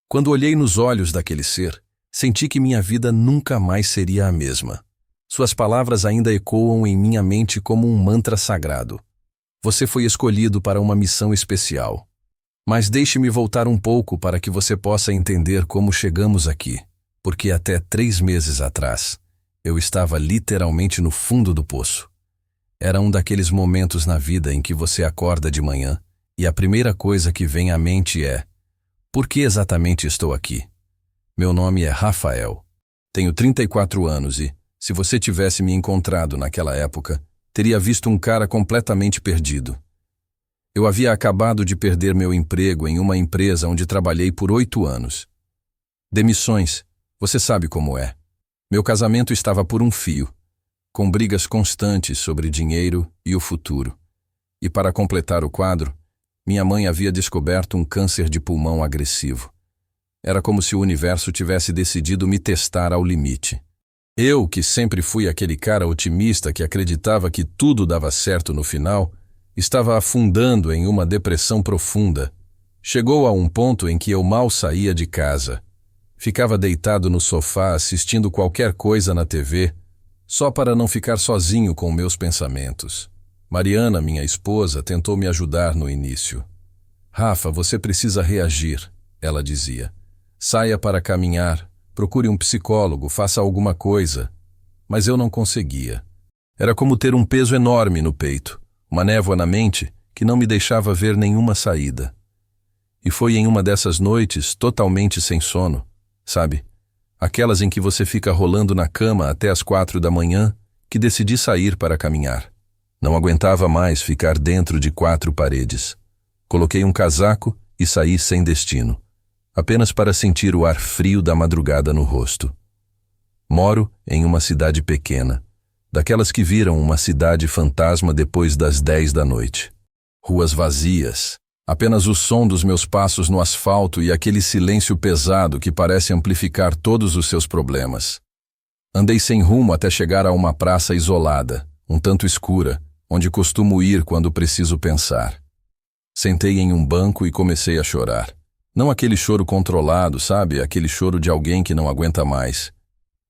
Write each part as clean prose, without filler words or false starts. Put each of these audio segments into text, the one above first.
Quando olhei nos olhos daquele ser, senti que minha vida nunca mais seria a mesma. Suas palavras ainda ecoam em minha mente como um mantra sagrado. Você foi escolhido para uma missão especial. Mas deixe-me voltar um pouco para que você possa entender como chegamos aqui, porque até 3 meses atrás, eu estava literalmente no fundo do poço. Era um daqueles momentos na vida em que você acorda de manhã e a primeira coisa que vem à mente é: por que exatamente estou aqui? Meu nome é Rafael. Tenho 34 anos e, se você tivesse me encontrado naquela época, teria visto um cara completamente perdido. Eu havia acabado de perder meu emprego em uma empresa onde trabalhei por 8 anos. Demissões, você sabe como é. Meu casamento estava por um fio, com brigas constantes sobre dinheiro e o futuro. E para completar o quadro, minha mãe havia descoberto um câncer de pulmão agressivo. Era como se o universo tivesse decidido me testar ao limite. Eu, que sempre fui aquele cara otimista que acreditava que tudo dava certo no final, estava afundando em uma depressão profunda. Chegou a um ponto em que eu mal saía de casa. Ficava deitado no sofá assistindo qualquer coisa na TV, só para não ficar sozinho com meus pensamentos. Mariana, minha esposa, tentou me ajudar no início. Rafa, você precisa reagir, ela dizia. Saia para caminhar, procure um psicólogo, faça alguma coisa. Mas eu não conseguia. Era como ter um peso enorme no peito, uma névoa na mente que não me deixava ver nenhuma saída. E foi em uma dessas noites, totalmente sem sono, sabe? Aquelas em que você fica rolando na cama até as 4 da manhã, que decidi sair para caminhar. Não aguentava mais ficar dentro de 4 paredes. Coloquei um casaco e saí sem destino, apenas para sentir o ar frio da madrugada no rosto. Moro em uma cidade pequena, daquelas que viram uma cidade fantasma depois das 10 da noite. Ruas vazias, apenas o som dos meus passos no asfalto e aquele silêncio pesado que parece amplificar todos os seus problemas. Andei sem rumo até chegar a uma praça isolada, um tanto escura, onde costumo ir quando preciso pensar. Sentei em um banco e comecei a chorar. Não aquele choro controlado, sabe? Aquele choro de alguém que não aguenta mais.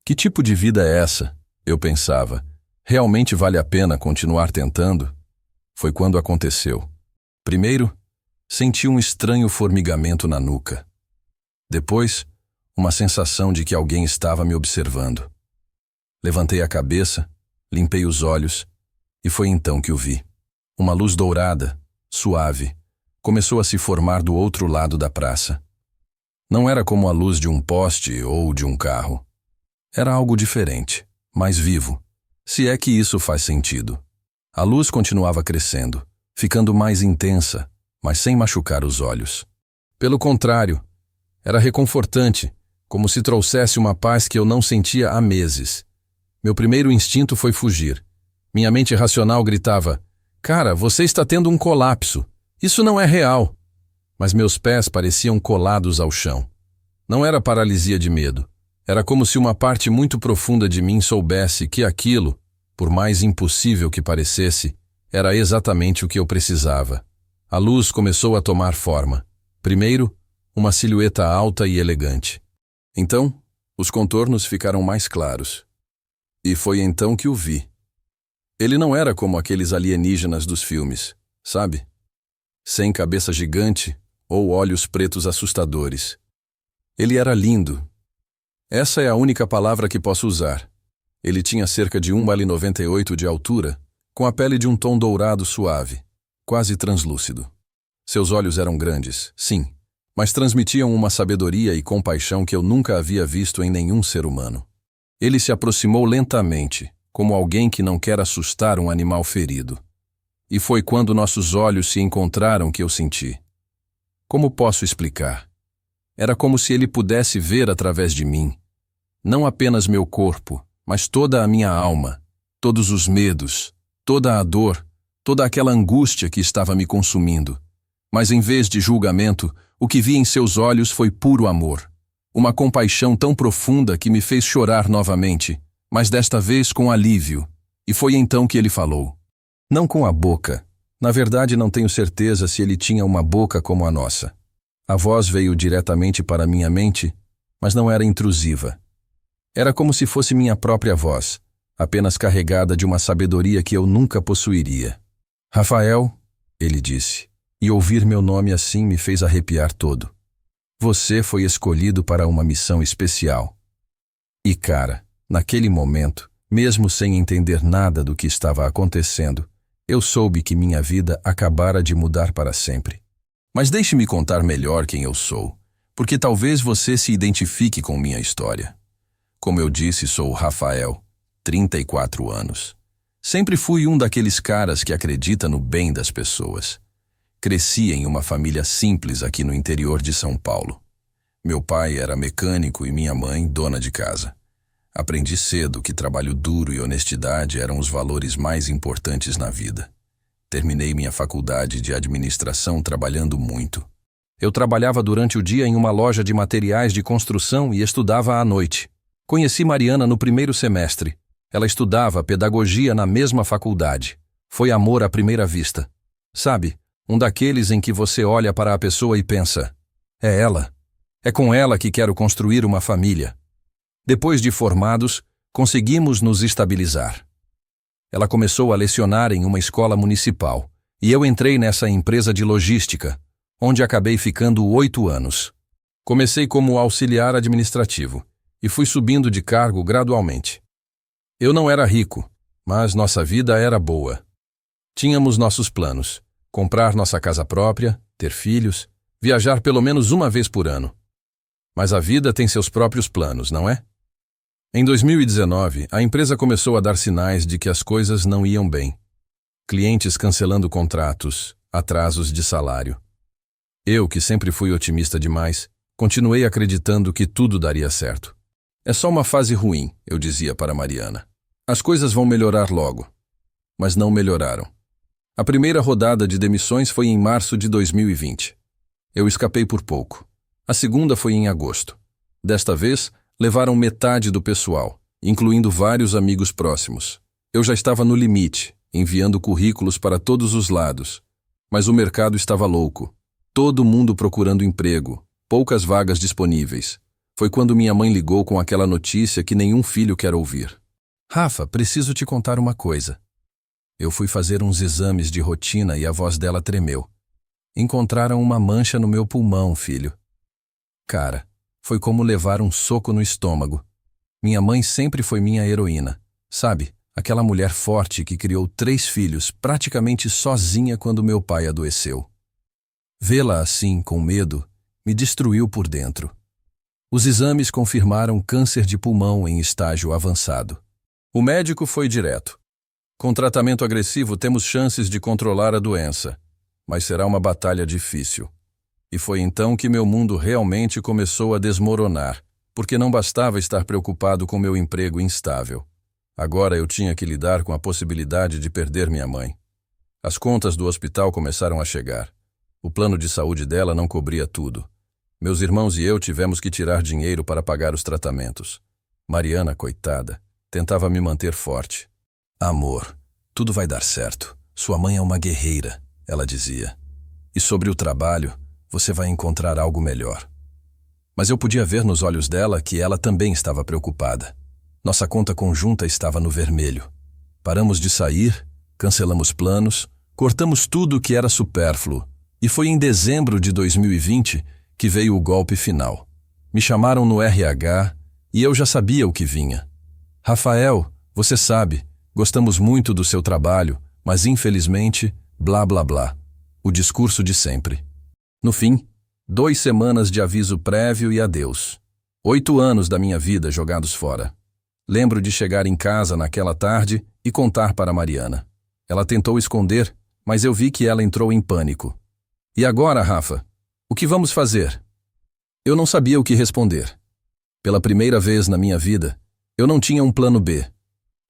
Que tipo de vida é essa? Eu pensava. Realmente vale a pena continuar tentando? Foi quando aconteceu. Primeiro, senti um estranho formigamento na nuca. Depois, uma sensação de que alguém estava me observando. Levantei a cabeça, limpei os olhos, e foi então que o vi. Uma luz dourada, suave, começou a se formar do outro lado da praça. Não era como a luz de um poste ou de um carro. Era algo diferente, mais vivo, se é que isso faz sentido. A luz continuava crescendo, ficando mais intensa, mas sem machucar os olhos. Pelo contrário, era reconfortante, como se trouxesse uma paz que eu não sentia há meses. Meu primeiro instinto foi fugir. Minha mente racional gritava: "Cara, você está tendo um colapso. Isso não é real." Mas meus pés pareciam colados ao chão. Não era paralisia de medo. Era como se uma parte muito profunda de mim soubesse que aquilo, por mais impossível que parecesse, era exatamente o que eu precisava. A luz começou a tomar forma. Primeiro, uma silhueta alta e elegante. Então, os contornos ficaram mais claros. E foi então que o vi. Ele não era como aqueles alienígenas dos filmes, sabe? Sem cabeça gigante ou olhos pretos assustadores. Ele era lindo. Essa é a única palavra que posso usar. Ele tinha cerca de 1,98 m de altura, com a pele de um tom dourado suave, quase translúcido. Seus olhos eram grandes, sim, mas transmitiam uma sabedoria e compaixão que eu nunca havia visto em nenhum ser humano. Ele se aproximou lentamente, como alguém que não quer assustar um animal ferido. E foi quando nossos olhos se encontraram que eu senti. Como posso explicar? Era como se ele pudesse ver através de mim. Não apenas meu corpo, mas toda a minha alma, todos os medos, toda a dor, toda aquela angústia que estava me consumindo. Mas em vez de julgamento, o que vi em seus olhos foi puro amor. Uma compaixão tão profunda que me fez chorar novamente, mas desta vez com alívio. E foi então que ele falou. Não com a boca. Na verdade, não tenho certeza se ele tinha uma boca como a nossa. A voz veio diretamente para minha mente, mas não era intrusiva. Era como se fosse minha própria voz, apenas carregada de uma sabedoria que eu nunca possuiria. Rafael, ele disse, e ouvir meu nome assim me fez arrepiar todo. Você foi escolhido para uma missão especial. E cara, naquele momento, mesmo sem entender nada do que estava acontecendo, eu soube que minha vida acabara de mudar para sempre. Mas deixe-me contar melhor quem eu sou, porque talvez você se identifique com minha história. Como eu disse, sou o Rafael, 34 anos. Sempre fui um daqueles caras que acredita no bem das pessoas. Cresci em uma família simples aqui no interior de São Paulo. Meu pai era mecânico e minha mãe dona de casa. Aprendi cedo que trabalho duro e honestidade eram os valores mais importantes na vida. Terminei minha faculdade de administração trabalhando muito. Eu trabalhava durante o dia em uma loja de materiais de construção e estudava à noite. Conheci Mariana no primeiro semestre. Ela estudava pedagogia na mesma faculdade. Foi amor à primeira vista. Sabe, um daqueles em que você olha para a pessoa e pensa, é ela. É com ela que quero construir uma família. Depois de formados, conseguimos nos estabilizar. Ela começou a lecionar em uma escola municipal e eu entrei nessa empresa de logística, onde acabei ficando 8 anos. Comecei como auxiliar administrativo e fui subindo de cargo gradualmente. Eu não era rico, mas nossa vida era boa. Tínhamos nossos planos: comprar nossa casa própria, ter filhos, viajar pelo menos uma vez por ano. Mas a vida tem seus próprios planos, não é? Em 2019, a empresa começou a dar sinais de que as coisas não iam bem. Clientes cancelando contratos, atrasos de salário. Eu, que sempre fui otimista demais, continuei acreditando que tudo daria certo. É só uma fase ruim, eu dizia para Mariana. As coisas vão melhorar logo. Mas não melhoraram. A primeira rodada de demissões foi em março de 2020. Eu escapei por pouco. A segunda foi em agosto. Desta vez, levaram metade do pessoal, incluindo vários amigos próximos. Eu já estava no limite, enviando currículos para todos os lados. Mas o mercado estava louco. Todo mundo procurando emprego, poucas vagas disponíveis. Foi quando minha mãe ligou com aquela notícia que nenhum filho quer ouvir. Rafa, preciso te contar uma coisa. Eu fui fazer uns exames de rotina e a voz dela tremeu. Encontraram uma mancha no meu pulmão, filho. Cara, foi como levar um soco no estômago. Minha mãe sempre foi minha heroína. Sabe, aquela mulher forte que criou 3 filhos praticamente sozinha quando meu pai adoeceu. Vê-la assim, com medo, me destruiu por dentro. Os exames confirmaram câncer de pulmão em estágio avançado. O médico foi direto. Com tratamento agressivo temos chances de controlar a doença, mas será uma batalha difícil. E foi então que meu mundo realmente começou a desmoronar, porque não bastava estar preocupado com meu emprego instável. Agora eu tinha que lidar com a possibilidade de perder minha mãe. As contas do hospital começaram a chegar. O plano de saúde dela não cobria tudo. Meus irmãos e eu tivemos que tirar dinheiro para pagar os tratamentos. Mariana, coitada, tentava me manter forte. Amor, tudo vai dar certo. Sua mãe é uma guerreira, ela dizia. E sobre o trabalho, você vai encontrar algo melhor. Mas eu podia ver nos olhos dela que ela também estava preocupada. Nossa conta conjunta estava no vermelho. Paramos de sair, cancelamos planos, cortamos tudo o que era supérfluo. E foi em dezembro de 2020 que veio o golpe final. Me chamaram no RH e eu já sabia o que vinha. Rafael, você sabe, gostamos muito do seu trabalho, mas infelizmente, blá blá blá. O discurso de sempre. No fim, 2 semanas de aviso prévio e adeus. 8 anos da minha vida jogados fora. Lembro de chegar em casa naquela tarde e contar para Mariana. Ela tentou esconder, mas eu vi que ela entrou em pânico. E agora, Rafa? O que vamos fazer? Eu não sabia o que responder. Pela primeira vez na minha vida, eu não tinha um plano B.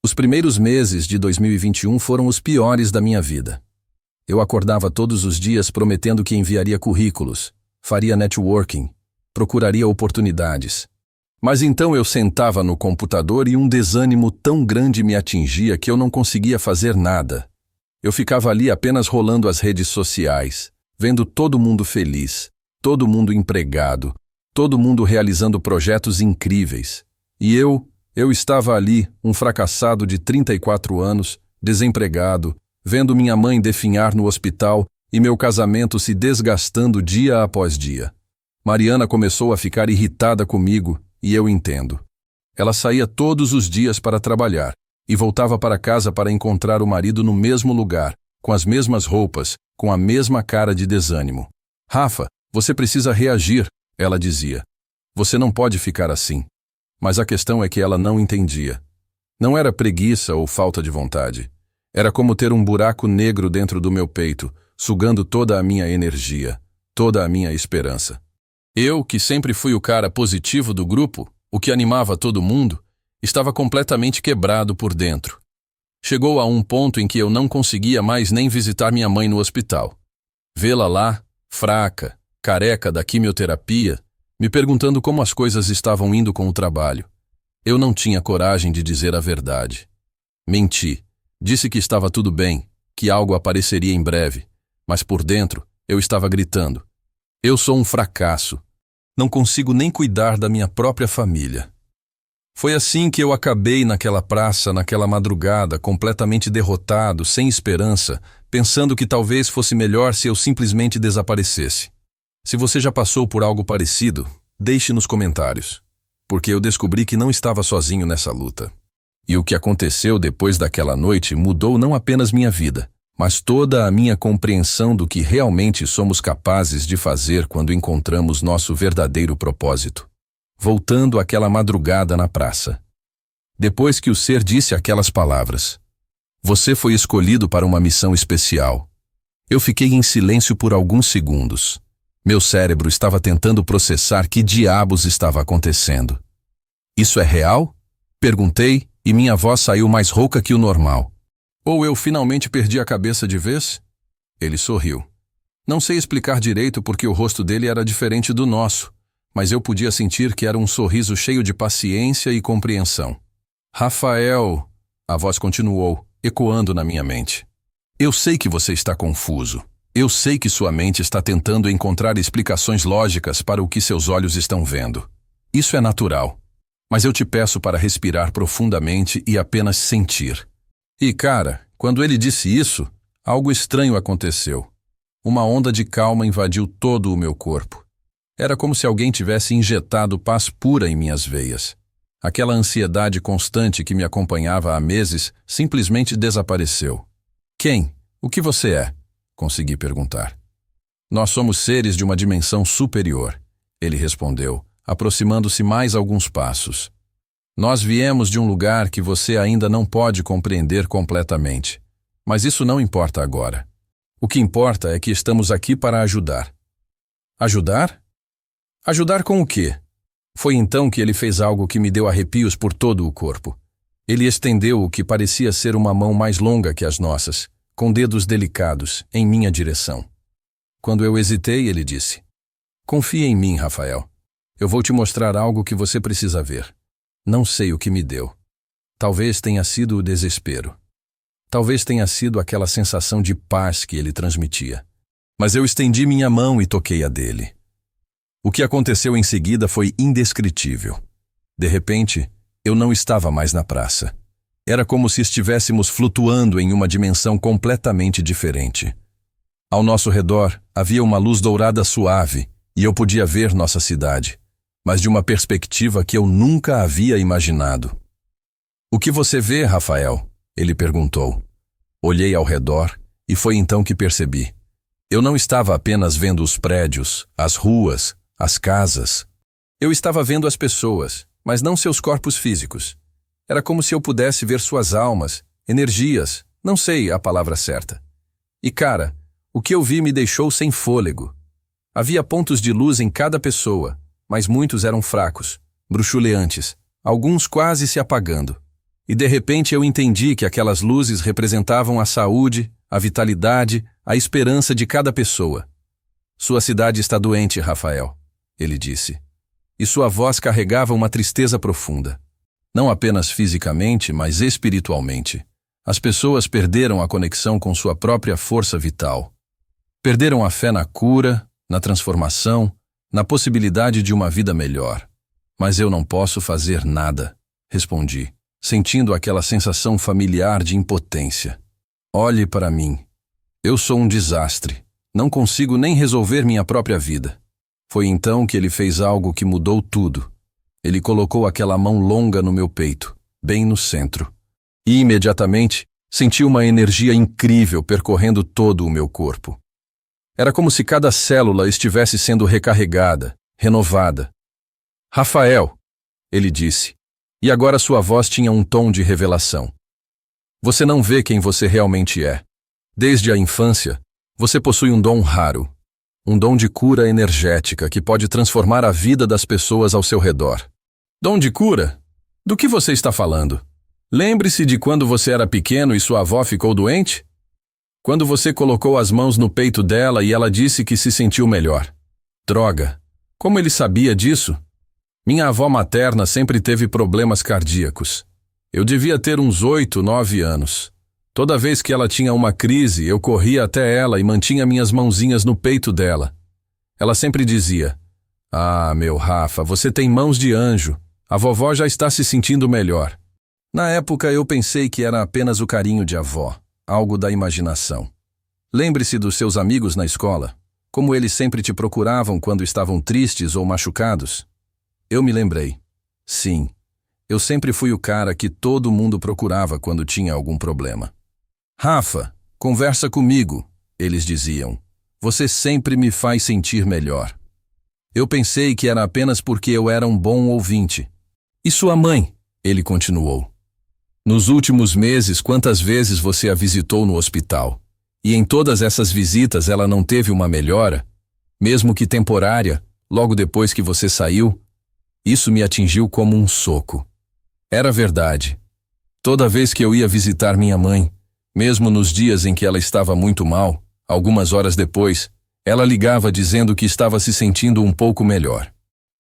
Os primeiros meses de 2021 foram os piores da minha vida. Eu acordava todos os dias prometendo que enviaria currículos, faria networking, procuraria oportunidades. Mas então eu sentava no computador e um desânimo tão grande me atingia que eu não conseguia fazer nada. Eu ficava ali apenas rolando as redes sociais, vendo todo mundo feliz, todo mundo empregado, todo mundo realizando projetos incríveis. E eu estava ali, um fracassado de 34 anos, desempregado, vendo minha mãe definhar no hospital e meu casamento se desgastando dia após dia. Mariana começou a ficar irritada comigo, e eu entendo. Ela saía todos os dias para trabalhar e voltava para casa para encontrar o marido no mesmo lugar, com as mesmas roupas, com a mesma cara de desânimo. Rafa, você precisa reagir, ela dizia. Você não pode ficar assim. Mas a questão é que ela não entendia. Não era preguiça ou falta de vontade. Era como ter um buraco negro dentro do meu peito, sugando toda a minha energia, toda a minha esperança. Eu, que sempre fui o cara positivo do grupo, o que animava todo mundo, estava completamente quebrado por dentro. Chegou a um ponto em que eu não conseguia mais nem visitar minha mãe no hospital. Vê-la lá, fraca, careca da quimioterapia, me perguntando como as coisas estavam indo com o trabalho. Eu não tinha coragem de dizer a verdade. Menti. Disse que estava tudo bem, que algo apareceria em breve, mas por dentro eu estava gritando. Eu sou um fracasso. Não consigo nem cuidar da minha própria família. Foi assim que eu acabei naquela praça, naquela madrugada, completamente derrotado, sem esperança, pensando que talvez fosse melhor se eu simplesmente desaparecesse. Se você já passou por algo parecido, deixe nos comentários, porque eu descobri que não estava sozinho nessa luta. E o que aconteceu depois daquela noite mudou não apenas minha vida, mas toda a minha compreensão do que realmente somos capazes de fazer quando encontramos nosso verdadeiro propósito. Voltando àquela madrugada na praça. Depois que o ser disse aquelas palavras, você foi escolhido para uma missão especial. Eu fiquei em silêncio por alguns segundos. Meu cérebro estava tentando processar que diabos estava acontecendo. Isso é real? Perguntei, e minha voz saiu mais rouca que o normal. Ou eu finalmente perdi a cabeça de vez? Ele sorriu. Não sei explicar direito porque o rosto dele era diferente do nosso, mas eu podia sentir que era um sorriso cheio de paciência e compreensão. Rafael, a voz continuou, ecoando na minha mente. Eu sei que você está confuso. Eu sei que sua mente está tentando encontrar explicações lógicas para o que seus olhos estão vendo. Isso é natural. Mas eu te peço para respirar profundamente e apenas sentir. E, cara, quando ele disse isso, algo estranho aconteceu. Uma onda de calma invadiu todo o meu corpo. Era como se alguém tivesse injetado paz pura em minhas veias. Aquela ansiedade constante que me acompanhava há meses simplesmente desapareceu. Quem? O que você é? Consegui perguntar. Nós somos seres de uma dimensão superior, ele respondeu, aproximando-se mais alguns passos. Nós viemos de um lugar que você ainda não pode compreender completamente, mas isso não importa agora. O que importa é que estamos aqui para ajudar. Ajudar? Ajudar com o quê? Foi então que ele fez algo que me deu arrepios por todo o corpo. Ele estendeu o que parecia ser uma mão mais longa que as nossas, com dedos delicados, em minha direção. Quando eu hesitei, ele disse, confia em mim, Rafael. Eu vou te mostrar algo que você precisa ver. Não sei o que me deu. Talvez tenha sido o desespero. Talvez tenha sido aquela sensação de paz que ele transmitia. Mas eu estendi minha mão e toquei a dele. O que aconteceu em seguida foi indescritível. De repente, eu não estava mais na praça. Era como se estivéssemos flutuando em uma dimensão completamente diferente. Ao nosso redor, havia uma luz dourada suave e eu podia ver nossa cidade, mas de uma perspectiva que eu nunca havia imaginado. O que você vê, Rafael? Ele perguntou. Olhei ao redor e foi então que percebi. Eu não estava apenas vendo os prédios, as ruas, as casas. Eu estava vendo as pessoas, mas não seus corpos físicos. Era como se eu pudesse ver suas almas, energias, não sei a palavra certa. E cara, o que eu vi me deixou sem fôlego. Havia pontos de luz em cada pessoa, mas muitos eram fracos, bruxuleantes, alguns quase se apagando. E de repente eu entendi que aquelas luzes representavam a saúde, a vitalidade, a esperança de cada pessoa. Sua cidade está doente, Rafael, ele disse. E sua voz carregava uma tristeza profunda. Não apenas fisicamente, mas espiritualmente. As pessoas perderam a conexão com sua própria força vital. Perderam a fé na cura, na transformação, na possibilidade de uma vida melhor. Mas eu não posso fazer nada, respondi, sentindo aquela sensação familiar de impotência. Olhe para mim. Eu sou um desastre. Não consigo nem resolver minha própria vida. Foi então que ele fez algo que mudou tudo. Ele colocou aquela mão longa no meu peito, bem no centro. E imediatamente senti uma energia incrível percorrendo todo o meu corpo. Era como se cada célula estivesse sendo recarregada, renovada. Rafael, ele disse, e agora sua voz tinha um tom de revelação. Você não vê quem você realmente é. Desde a infância, você possui um dom raro, um dom de cura energética que pode transformar a vida das pessoas ao seu redor. Dom de cura? Do que você está falando? Lembre-se de quando você era pequeno e sua avó ficou doente? Quando você colocou as mãos no peito dela e ela disse que se sentiu melhor. Droga! Como ele sabia disso? Minha avó materna sempre teve problemas cardíacos. Eu devia ter uns 8, 9 anos. Toda vez que ela tinha uma crise, eu corria até ela e mantinha minhas mãozinhas no peito dela. Ela sempre dizia, "Ah, meu Rafa, você tem mãos de anjo. A vovó já está se sentindo melhor." Na época eu pensei que era apenas o carinho de avó, algo da imaginação. Lembre-se dos seus amigos na escola, como eles sempre te procuravam quando estavam tristes ou machucados. Eu me lembrei. Sim, eu sempre fui o cara que todo mundo procurava quando tinha algum problema. Rafa, conversa comigo, eles diziam. Você sempre me faz sentir melhor. Eu pensei que era apenas porque eu era um bom ouvinte. E sua mãe? Ele continuou. Nos últimos meses, quantas vezes você a visitou no hospital? E em todas essas visitas ela não teve uma melhora? Mesmo que temporária, logo depois que você saiu? Isso me atingiu como um soco. Era verdade. Toda vez que eu ia visitar minha mãe, mesmo nos dias em que ela estava muito mal, algumas horas depois, ela ligava dizendo que estava se sentindo um pouco melhor.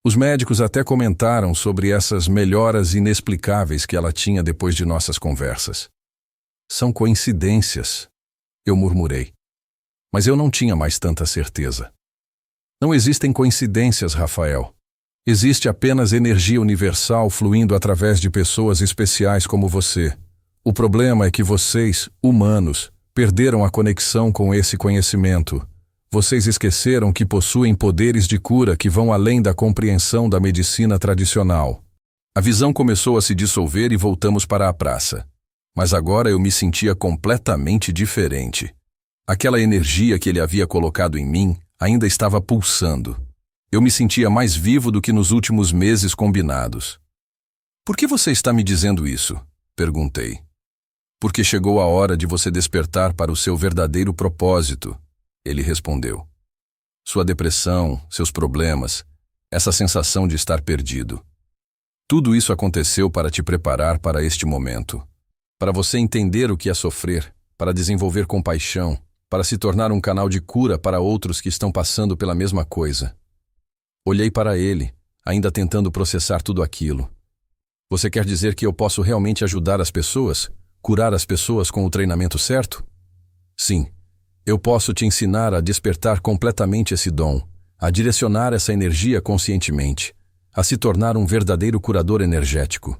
Os médicos até comentaram sobre essas melhoras inexplicáveis que ela tinha depois de nossas conversas. São coincidências, eu murmurei. Mas eu não tinha mais tanta certeza. Não existem coincidências, Rafael. Existe apenas energia universal fluindo através de pessoas especiais como você. O problema é que vocês, humanos, perderam a conexão com esse conhecimento. Vocês esqueceram que possuem poderes de cura que vão além da compreensão da medicina tradicional. A visão começou a se dissolver e voltamos para a praça. Mas agora eu me sentia completamente diferente. Aquela energia que ele havia colocado em mim ainda estava pulsando. Eu me sentia mais vivo do que nos últimos meses combinados. Por que você está me dizendo isso? Perguntei. Porque chegou a hora de você despertar para o seu verdadeiro propósito. Ele respondeu. Sua depressão, seus problemas, essa sensação de estar perdido. Tudo isso aconteceu para te preparar para este momento. Para você entender o que é sofrer, para desenvolver compaixão, para se tornar um canal de cura para outros que estão passando pela mesma coisa. Olhei para ele, ainda tentando processar tudo aquilo. Você quer dizer que eu posso realmente ajudar as pessoas, curar as pessoas com o treinamento certo? Sim. Eu posso te ensinar a despertar completamente esse dom, a direcionar essa energia conscientemente, a se tornar um verdadeiro curador energético.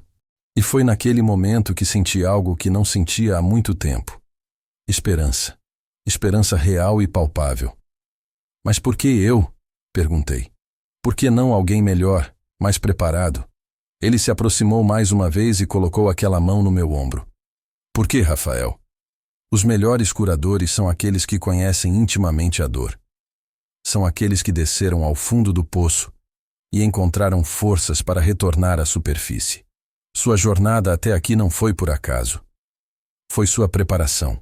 E foi naquele momento que senti algo que não sentia há muito tempo. Esperança. Esperança real e palpável. Mas por que eu? Perguntei. Por que não alguém melhor, mais preparado? Ele se aproximou mais uma vez e colocou aquela mão no meu ombro. Por que, Rafael? Os melhores curadores são aqueles que conhecem intimamente a dor. São aqueles que desceram ao fundo do poço e encontraram forças para retornar à superfície. Sua jornada até aqui não foi por acaso. Foi sua preparação.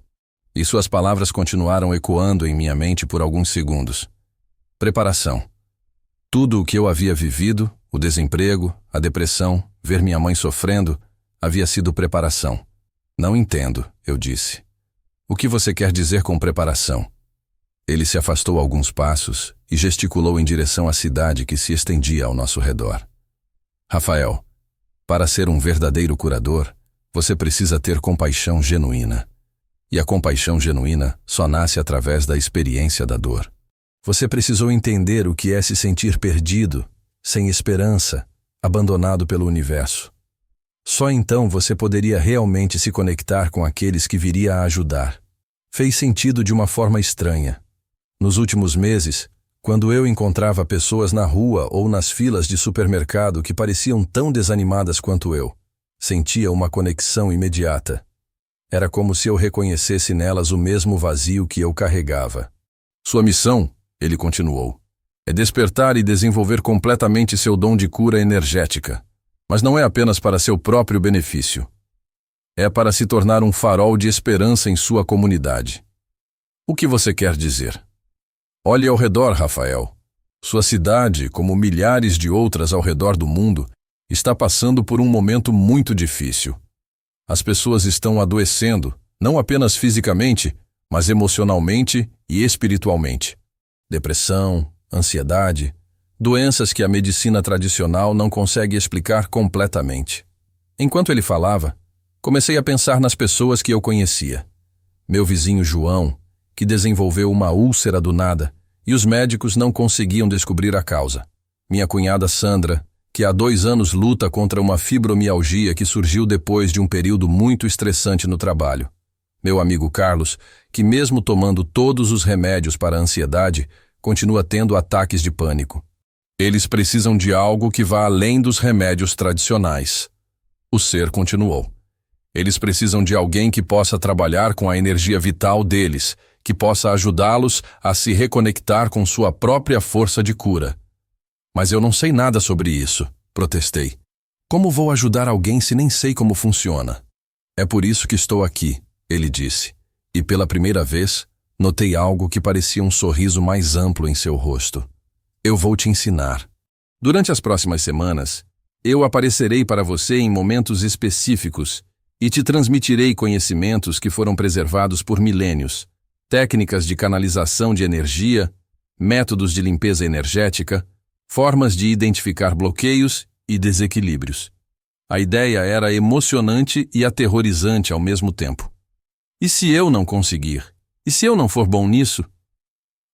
E suas palavras continuaram ecoando em minha mente por alguns segundos. Preparação. Tudo o que eu havia vivido, o desemprego, a depressão, ver minha mãe sofrendo, havia sido preparação. Não entendo, eu disse. O que você quer dizer com preparação? Ele se afastou alguns passos e gesticulou em direção à cidade que se estendia ao nosso redor. Rafael, para ser um verdadeiro curador, você precisa ter compaixão genuína. E a compaixão genuína só nasce através da experiência da dor. Você precisou entender o que é se sentir perdido, sem esperança, abandonado pelo universo. Só então você poderia realmente se conectar com aqueles que viria a ajudar. Fez sentido de uma forma estranha. Nos últimos meses, quando eu encontrava pessoas na rua ou nas filas de supermercado que pareciam tão desanimadas quanto eu, sentia uma conexão imediata. Era como se eu reconhecesse nelas o mesmo vazio que eu carregava. Sua missão, ele continuou, é despertar e desenvolver completamente seu dom de cura energética. Mas não é apenas para seu próprio benefício. É para se tornar um farol de esperança em sua comunidade. O que você quer dizer? Olhe ao redor, Rafael. Sua cidade, como milhares de outras ao redor do mundo, está passando por um momento muito difícil. As pessoas estão adoecendo, não apenas fisicamente, mas emocionalmente e espiritualmente. Depressão, ansiedade, doenças que a medicina tradicional não consegue explicar completamente. Enquanto ele falava, comecei a pensar nas pessoas que eu conhecia. Meu vizinho João, que desenvolveu uma úlcera do nada, e os médicos não conseguiam descobrir a causa. Minha cunhada Sandra, que há 2 anos luta contra uma fibromialgia que surgiu depois de um período muito estressante no trabalho. Meu amigo Carlos, que mesmo tomando todos os remédios para a ansiedade, continua tendo ataques de pânico. Eles precisam de algo que vá além dos remédios tradicionais. O ser continuou. Eles precisam de alguém que possa trabalhar com a energia vital deles, que possa ajudá-los a se reconectar com sua própria força de cura. Mas eu não sei nada sobre isso, protestei. Como vou ajudar alguém se nem sei como funciona? É por isso que estou aqui, ele disse. E pela primeira vez, notei algo que parecia um sorriso mais amplo em seu rosto. Eu vou te ensinar. Durante as próximas semanas, eu aparecerei para você em momentos específicos e te transmitirei conhecimentos que foram preservados por milênios, técnicas de canalização de energia, métodos de limpeza energética, formas de identificar bloqueios e desequilíbrios. A ideia era emocionante e aterrorizante ao mesmo tempo. E se eu não conseguir? E se eu não for bom nisso?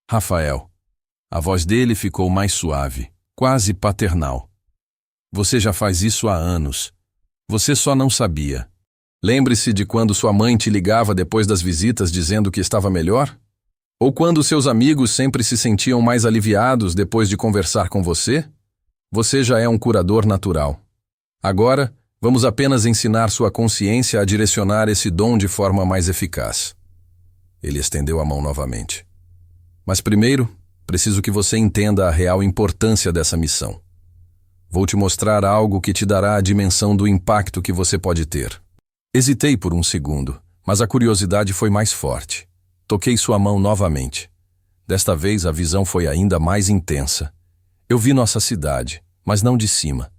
Rafael. A voz dele ficou mais suave, quase paternal. Você já faz isso há anos. Você só não sabia. Lembre-se de quando sua mãe te ligava depois das visitas dizendo que estava melhor? Ou quando seus amigos sempre se sentiam mais aliviados depois de conversar com você? Você já é um curador natural. Agora, vamos apenas ensinar sua consciência a direcionar esse dom de forma mais eficaz. Ele estendeu a mão novamente. Mas primeiro, preciso que você entenda a real importância dessa missão. Vou te mostrar algo que te dará a dimensão do impacto que você pode ter. Hesitei por um segundo, mas a curiosidade foi mais forte. Toquei sua mão novamente. Desta vez a visão foi ainda mais intensa. Eu vi nossa cidade, mas não de cima.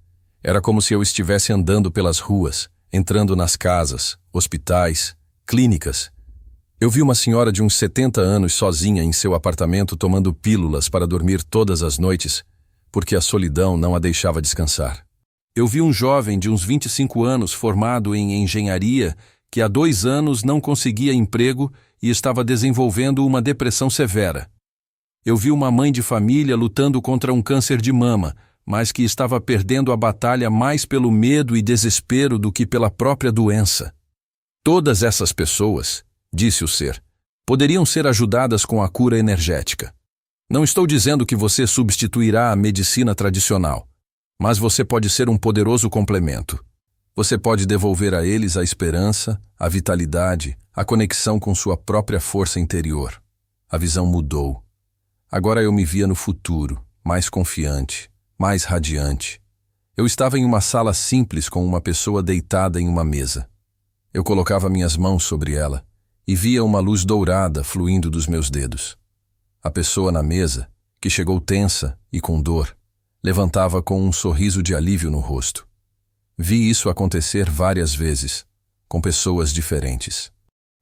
Era como se eu estivesse andando pelas ruas, entrando nas casas, hospitais, clínicas. Eu vi uma senhora de uns 70 anos sozinha em seu apartamento tomando pílulas para dormir todas as noites, porque a solidão não a deixava descansar. Eu vi um jovem de uns 25 anos formado em engenharia que há 2 anos não conseguia emprego e estava desenvolvendo uma depressão severa. Eu vi uma mãe de família lutando contra um câncer de mama, mas que estava perdendo a batalha mais pelo medo e desespero do que pela própria doença. Todas essas pessoas, disse o ser, poderiam ser ajudadas com a cura energética. Não estou dizendo que você substituirá a medicina tradicional, mas você pode ser um poderoso complemento. Você pode devolver a eles a esperança, a vitalidade, a conexão com sua própria força interior. A visão mudou. Agora eu me via no futuro, mais confiante, mais radiante. Eu estava em uma sala simples com uma pessoa deitada em uma mesa. Eu colocava minhas mãos sobre ela e via uma luz dourada fluindo dos meus dedos. A pessoa na mesa, que chegou tensa e com dor, levantava com um sorriso de alívio no rosto. Vi isso acontecer várias vezes, com pessoas diferentes.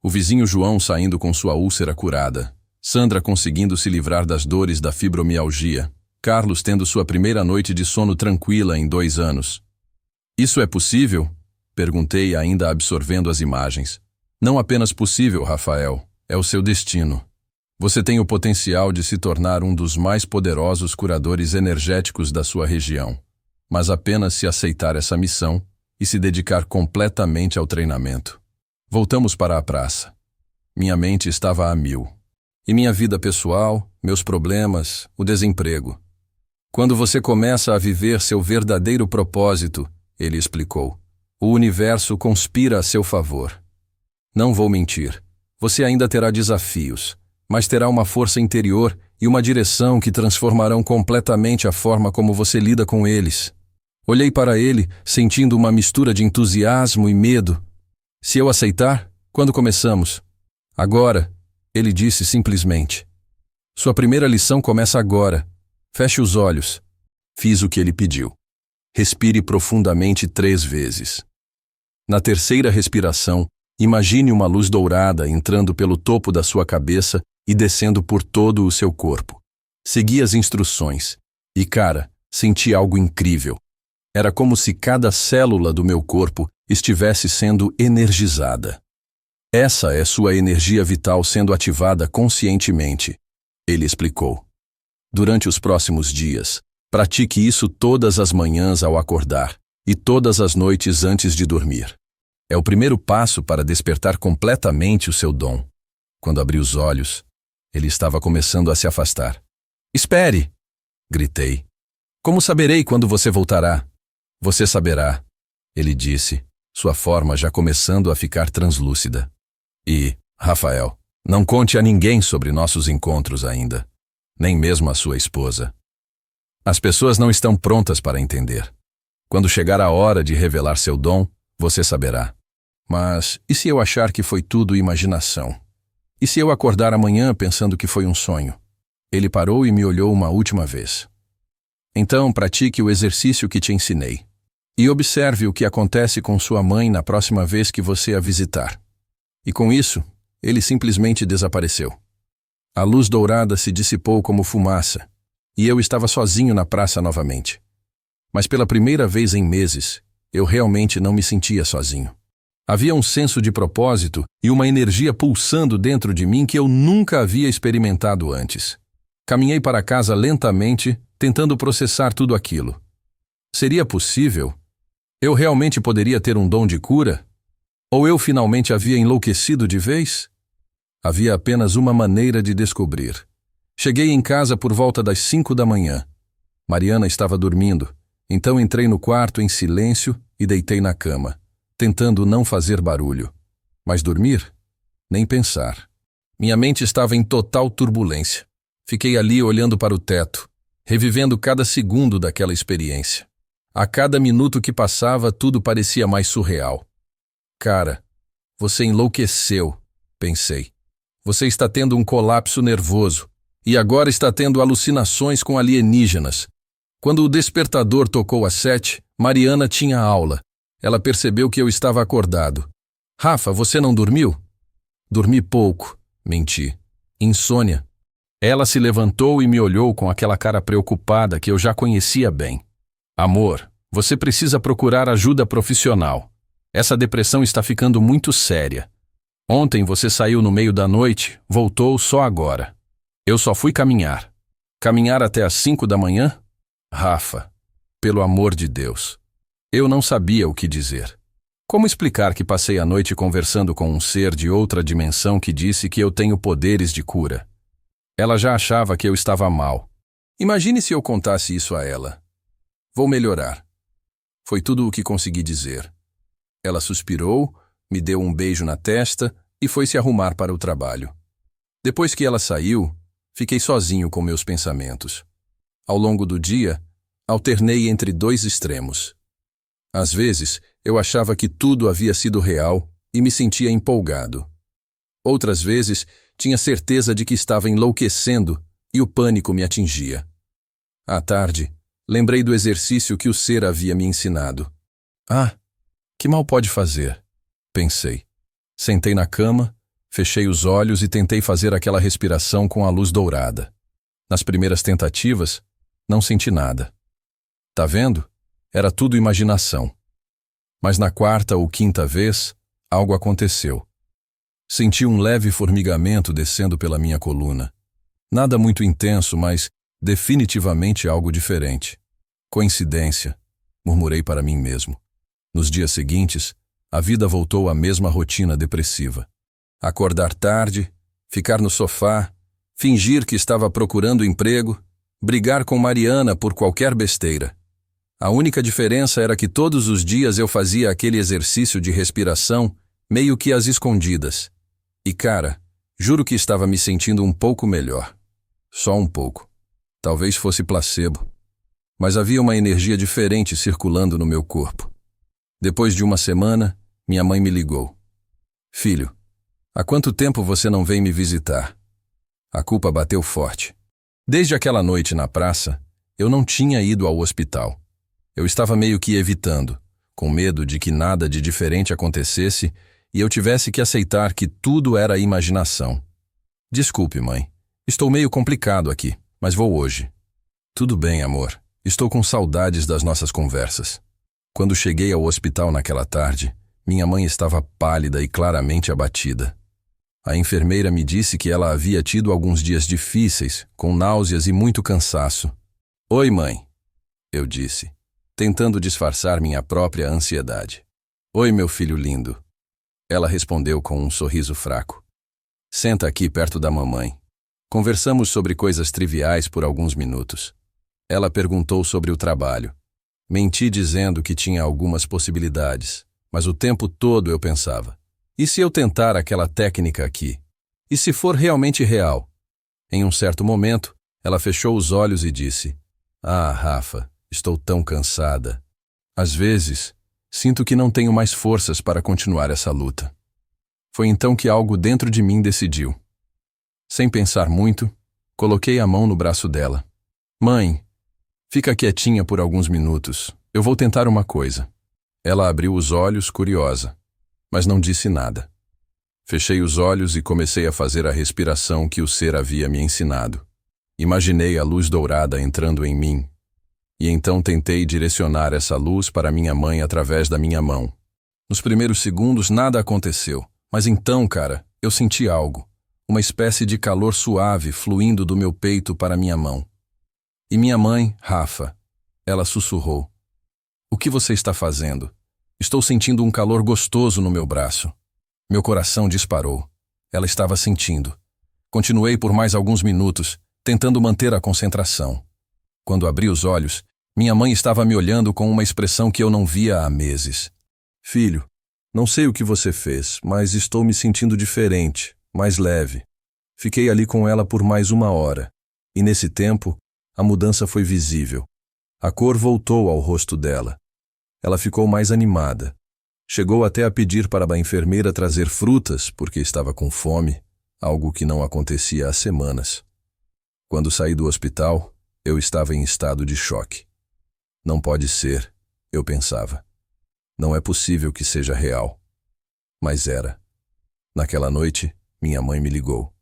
O vizinho João saindo com sua úlcera curada, Sandra conseguindo se livrar das dores da fibromialgia, Carlos tendo sua primeira noite de sono tranquila em 2 anos. Isso é possível? Perguntei, ainda absorvendo as imagens. Não apenas possível, Rafael, é o seu destino. Você tem o potencial de se tornar um dos mais poderosos curadores energéticos da sua região, mas apenas se aceitar essa missão e se dedicar completamente ao treinamento. Voltamos para a praça. Minha mente estava a mil. E minha vida pessoal, meus problemas, o desemprego. Quando você começa a viver seu verdadeiro propósito, ele explicou, o universo conspira a seu favor. Não vou mentir, você ainda terá desafios, mas terá uma força interior e uma direção que transformarão completamente a forma como você lida com eles. Olhei para ele, sentindo uma mistura de entusiasmo e medo. Se eu aceitar, quando começamos? Agora, ele disse simplesmente. Sua primeira lição começa agora. Feche os olhos. Fiz o que ele pediu. Respire profundamente 3 vezes. Na terceira respiração, imagine uma luz dourada entrando pelo topo da sua cabeça e descendo por todo o seu corpo. Segui as instruções. E, cara, senti algo incrível. Era como se cada célula do meu corpo estivesse sendo energizada. Essa é sua energia vital sendo ativada conscientemente, ele explicou. Durante os próximos dias, pratique isso todas as manhãs ao acordar e todas as noites antes de dormir. É o primeiro passo para despertar completamente o seu dom. Quando abri os olhos, ele estava começando a se afastar. Espere! Gritei. Como saberei quando você voltará? Você saberá, ele disse, sua forma já começando a ficar translúcida. E, Rafael, não conte a ninguém sobre nossos encontros ainda, nem mesmo a sua esposa. As pessoas não estão prontas para entender. Quando chegar a hora de revelar seu dom, você saberá. Mas e se eu achar que foi tudo imaginação? E se eu acordar amanhã pensando que foi um sonho? Ele parou e me olhou uma última vez. Então pratique o exercício que te ensinei. E observe o que acontece com sua mãe na próxima vez que você a visitar. E com isso, ele simplesmente desapareceu. A luz dourada se dissipou como fumaça, e eu estava sozinho na praça novamente. Mas pela primeira vez em meses, eu realmente não me sentia sozinho. Havia um senso de propósito e uma energia pulsando dentro de mim que eu nunca havia experimentado antes. Caminhei para casa lentamente, tentando processar tudo aquilo. Seria possível? Eu realmente poderia ter um dom de cura? Ou eu finalmente havia enlouquecido de vez? Havia apenas uma maneira de descobrir. Cheguei em casa por volta das 5 da manhã. Mariana estava dormindo, então entrei no quarto em silêncio e deitei na cama, tentando não fazer barulho. Mas dormir? Nem pensar. Minha mente estava em total turbulência. Fiquei ali olhando para o teto, revivendo cada segundo daquela experiência. A cada minuto que passava, tudo parecia mais surreal. Cara, você enlouqueceu, pensei. Você está tendo um colapso nervoso e agora está tendo alucinações com alienígenas. Quando o despertador tocou às 7, Mariana tinha aula. Ela percebeu que eu estava acordado. Rafa, você não dormiu? Dormi pouco, menti. Insônia. Ela se levantou e me olhou com aquela cara preocupada que eu já conhecia bem. Amor, você precisa procurar ajuda profissional. Essa depressão está ficando muito séria. Ontem você saiu no meio da noite, voltou só agora. Eu só fui caminhar. Caminhar até às 5 da manhã? Rafa, pelo amor de Deus. Eu não sabia o que dizer. Como explicar que passei a noite conversando com um ser de outra dimensão que disse que eu tenho poderes de cura? Ela já achava que eu estava mal. Imagine se eu contasse isso a ela. Vou melhorar. Foi tudo o que consegui dizer. Ela suspirou, me deu um beijo na testa e foi se arrumar para o trabalho. Depois que ela saiu, fiquei sozinho com meus pensamentos. Ao longo do dia, alternei entre 2 extremos. Às vezes, eu achava que tudo havia sido real e me sentia empolgado. Outras vezes, tinha certeza de que estava enlouquecendo e o pânico me atingia. À tarde, lembrei do exercício que o ser havia me ensinado. Ah, que mal pode fazer? Pensei. Sentei na cama, fechei os olhos e tentei fazer aquela respiração com a luz dourada. Nas primeiras tentativas, não senti nada. Tá vendo? Era tudo imaginação. Mas na 4ª ou 5ª vez, algo aconteceu. Senti um leve formigamento descendo pela minha coluna. Nada muito intenso, mas definitivamente algo diferente. Coincidência, murmurei para mim mesmo. Nos dias seguintes, a vida voltou à mesma rotina depressiva. Acordar tarde, ficar no sofá, fingir que estava procurando emprego, brigar com Mariana por qualquer besteira. A única diferença era que todos os dias eu fazia aquele exercício de respiração meio que às escondidas. E cara, juro que estava me sentindo um pouco melhor. Só um pouco. Talvez fosse placebo. Mas havia uma energia diferente circulando no meu corpo. Depois de uma semana, minha mãe me ligou. Filho, há quanto tempo você não vem me visitar? A culpa bateu forte. Desde aquela noite na praça, eu não tinha ido ao hospital. Eu estava meio que evitando, com medo de que nada de diferente acontecesse e eu tivesse que aceitar que tudo era imaginação. Desculpe, mãe. Estou meio complicado aqui, mas vou hoje. Tudo bem, amor. Estou com saudades das nossas conversas. Quando cheguei ao hospital naquela tarde, minha mãe estava pálida e claramente abatida. A enfermeira me disse que ela havia tido alguns dias difíceis, com náuseas e muito cansaço. Oi, mãe, eu disse, tentando disfarçar minha própria ansiedade. Oi, meu filho lindo. Ela respondeu com um sorriso fraco. Senta aqui perto da mamãe. Conversamos sobre coisas triviais por alguns minutos. Ela perguntou sobre o trabalho. Menti dizendo que tinha algumas possibilidades, mas o tempo todo eu pensava, e se eu tentar aquela técnica aqui? E se for realmente real? Em um certo momento, ela fechou os olhos e disse, Rafa, estou tão cansada. Às vezes, sinto que não tenho mais forças para continuar essa luta. Foi então que algo dentro de mim decidiu. Sem pensar muito, coloquei a mão no braço dela. Mãe, fica quietinha por alguns minutos. Eu vou tentar uma coisa. Ela abriu os olhos, curiosa, mas não disse nada. Fechei os olhos e comecei a fazer a respiração que o ser havia me ensinado. Imaginei a luz dourada entrando em mim, e então tentei direcionar essa luz para minha mãe através da minha mão. Nos primeiros segundos nada aconteceu, mas então, cara, eu senti algo. Uma espécie de calor suave fluindo do meu peito para minha mão. E minha mãe, Rafa, ela sussurrou. O que você está fazendo? Estou sentindo um calor gostoso no meu braço. Meu coração disparou. Ela estava sentindo. Continuei por mais alguns minutos, tentando manter a concentração. Quando abri os olhos, minha mãe estava me olhando com uma expressão que eu não via há meses. Filho, não sei o que você fez, mas estou me sentindo diferente. Mais leve. Fiquei ali com ela por mais 1 hora, e nesse tempo, a mudança foi visível. A cor voltou ao rosto dela. Ela ficou mais animada. Chegou até a pedir para a enfermeira trazer frutas, porque estava com fome, algo que não acontecia há semanas. Quando saí do hospital, eu estava em estado de choque. Não pode ser, eu pensava. Não é possível que seja real. Mas era. Naquela noite, minha mãe me ligou.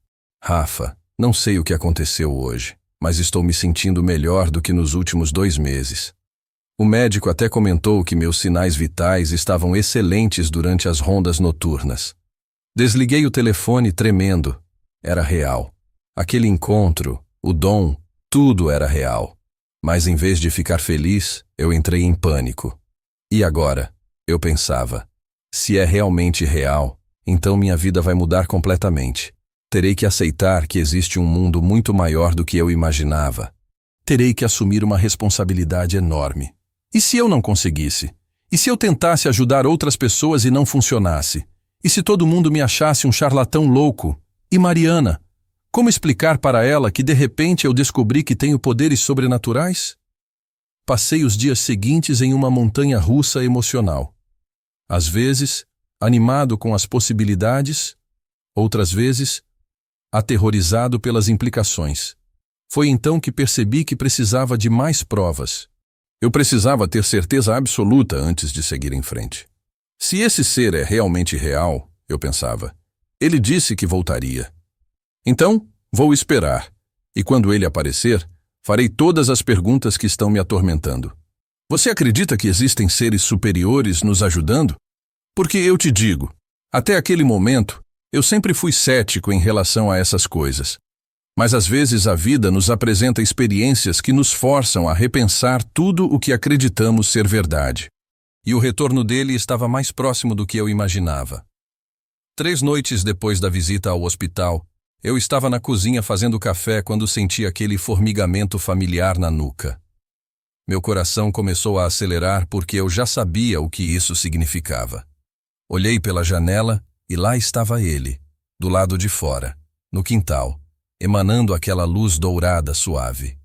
Rafa, não sei o que aconteceu hoje, mas estou me sentindo melhor do que nos últimos 2 meses. O médico até comentou que meus sinais vitais estavam excelentes durante as rondas noturnas. Desliguei o telefone tremendo. Era real. Aquele encontro, o dom, tudo era real. Mas em vez de ficar feliz, eu entrei em pânico. E agora? Eu pensava, se é realmente real, então minha vida vai mudar completamente. Terei que aceitar que existe um mundo muito maior do que eu imaginava. Terei que assumir uma responsabilidade enorme. E se eu não conseguisse? E se eu tentasse ajudar outras pessoas e não funcionasse? E se todo mundo me achasse um charlatão louco? E Mariana? Como explicar para ela que de repente eu descobri que tenho poderes sobrenaturais? Passei os dias seguintes em uma montanha-russa emocional. Às vezes, animado com as possibilidades, outras vezes, aterrorizado pelas implicações. Foi então que percebi que precisava de mais provas. Eu precisava ter certeza absoluta antes de seguir em frente. Se esse ser é realmente real, eu pensava, ele disse que voltaria. Então, vou esperar, e quando ele aparecer, farei todas as perguntas que estão me atormentando. Você acredita que existem seres superiores nos ajudando? Porque eu te digo, até aquele momento, Eu sempre fui cético em relação a essas coisas. Mas às vezes a vida nos apresenta experiências que nos forçam a repensar tudo o que acreditamos ser verdade. E o retorno dele estava mais próximo do que eu imaginava. 3 noites depois da visita ao hospital, eu estava na cozinha fazendo café quando senti aquele formigamento familiar na nuca. Meu coração começou a acelerar porque eu já sabia o que isso significava. Olhei pela janela e lá estava ele, do lado de fora, no quintal, emanando aquela luz dourada suave.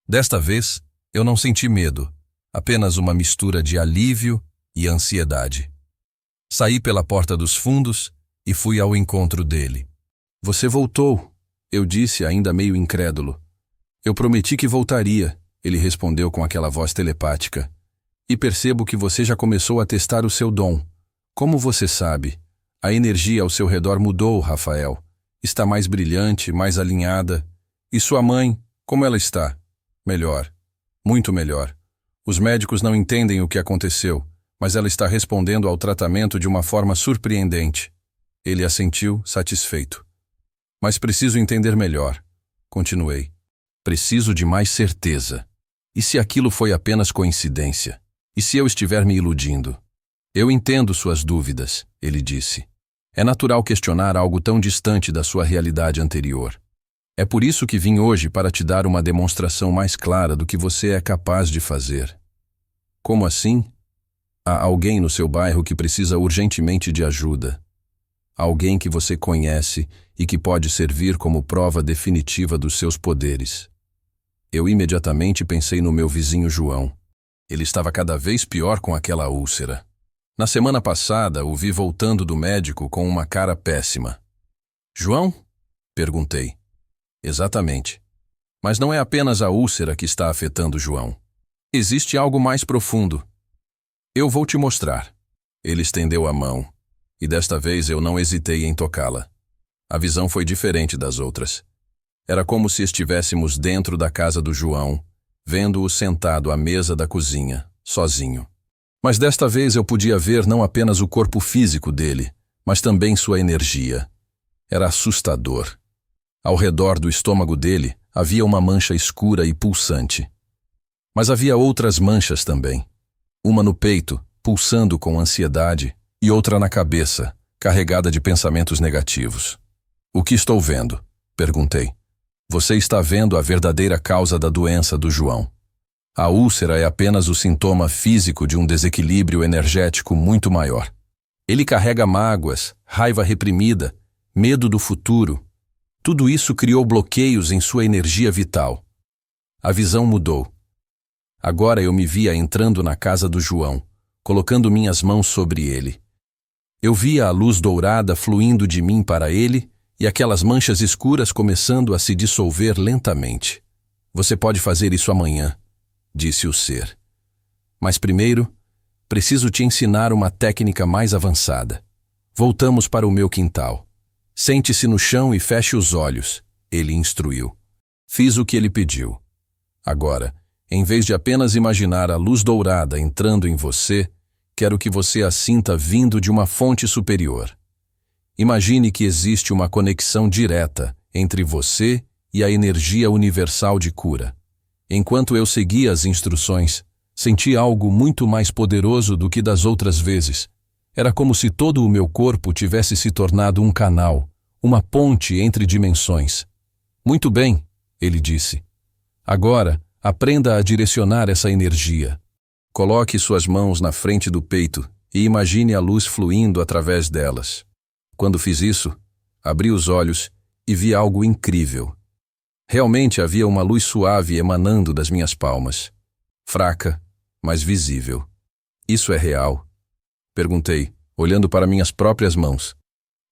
Desta vez, eu não senti medo, apenas uma mistura de alívio e ansiedade. Saí pela porta dos fundos e fui ao encontro dele. Você voltou, eu disse ainda meio incrédulo. Eu prometi que voltaria, ele respondeu com aquela voz telepática. E percebo que você já começou a testar o seu dom. Como você sabe, a energia ao seu redor mudou, Rafael. Está mais brilhante, mais alinhada. E sua mãe, como ela está? Melhor. Muito melhor. Os médicos não entendem o que aconteceu, mas ela está respondendo ao tratamento de uma forma surpreendente. Ele assentiu, satisfeito. Mas preciso entender melhor. Continuei. Preciso de mais certeza. E se aquilo foi apenas coincidência? E se eu estiver me iludindo? Eu entendo suas dúvidas, ele disse. É natural questionar algo tão distante da sua realidade anterior. É por isso que vim hoje para te dar uma demonstração mais clara do que você é capaz de fazer. Como assim? Há alguém no seu bairro que precisa urgentemente de ajuda. Alguém que você conhece e que pode servir como prova definitiva dos seus poderes. Eu imediatamente pensei no meu vizinho João. Ele estava cada vez pior com aquela úlcera. Na semana passada, o vi voltando do médico com uma cara péssima. João? Perguntei. Exatamente. Mas não é apenas a úlcera que está afetando João. Existe algo mais profundo. Eu vou te mostrar. Ele estendeu a mão, e desta vez eu não hesitei em tocá-la. A visão foi diferente das outras. Era como se estivéssemos dentro da casa do João, vendo-o sentado à mesa da cozinha, sozinho. Mas desta vez eu podia ver não apenas o corpo físico dele, mas também sua energia. Era assustador. Ao redor do estômago dele havia uma mancha escura e pulsante. Mas havia outras manchas também. Uma no peito, pulsando com ansiedade, e outra na cabeça, carregada de pensamentos negativos. O que estou vendo? Perguntei. Você está vendo a verdadeira causa da doença do João. A úlcera é apenas o sintoma físico de um desequilíbrio energético muito maior. Ele carrega mágoas, raiva reprimida, medo do futuro. Tudo isso criou bloqueios em sua energia vital. A visão mudou. Agora eu me via entrando na casa do João, colocando minhas mãos sobre ele. Eu via a luz dourada fluindo de mim para ele e aquelas manchas escuras começando a se dissolver lentamente. Você pode fazer isso amanhã, disse o ser. Mas primeiro, preciso te ensinar uma técnica mais avançada. Voltamos para o meu quintal. Sente-se no chão e feche os olhos, ele instruiu. Fiz o que ele pediu. Agora, em vez de apenas imaginar a luz dourada entrando em você, quero que você a sinta vindo de uma fonte superior. Imagine que existe uma conexão direta entre você e a energia universal de cura. Enquanto eu seguia as instruções, senti algo muito mais poderoso do que das outras vezes. Era como se todo o meu corpo tivesse se tornado um canal, uma ponte entre dimensões. Muito bem, ele disse. Agora, aprenda a direcionar essa energia. Coloque suas mãos na frente do peito e imagine a luz fluindo através delas. Quando fiz isso, abri os olhos e vi algo incrível. Realmente havia uma luz suave emanando das minhas palmas. Fraca, mas visível. Isso é real? Perguntei, olhando para minhas próprias mãos.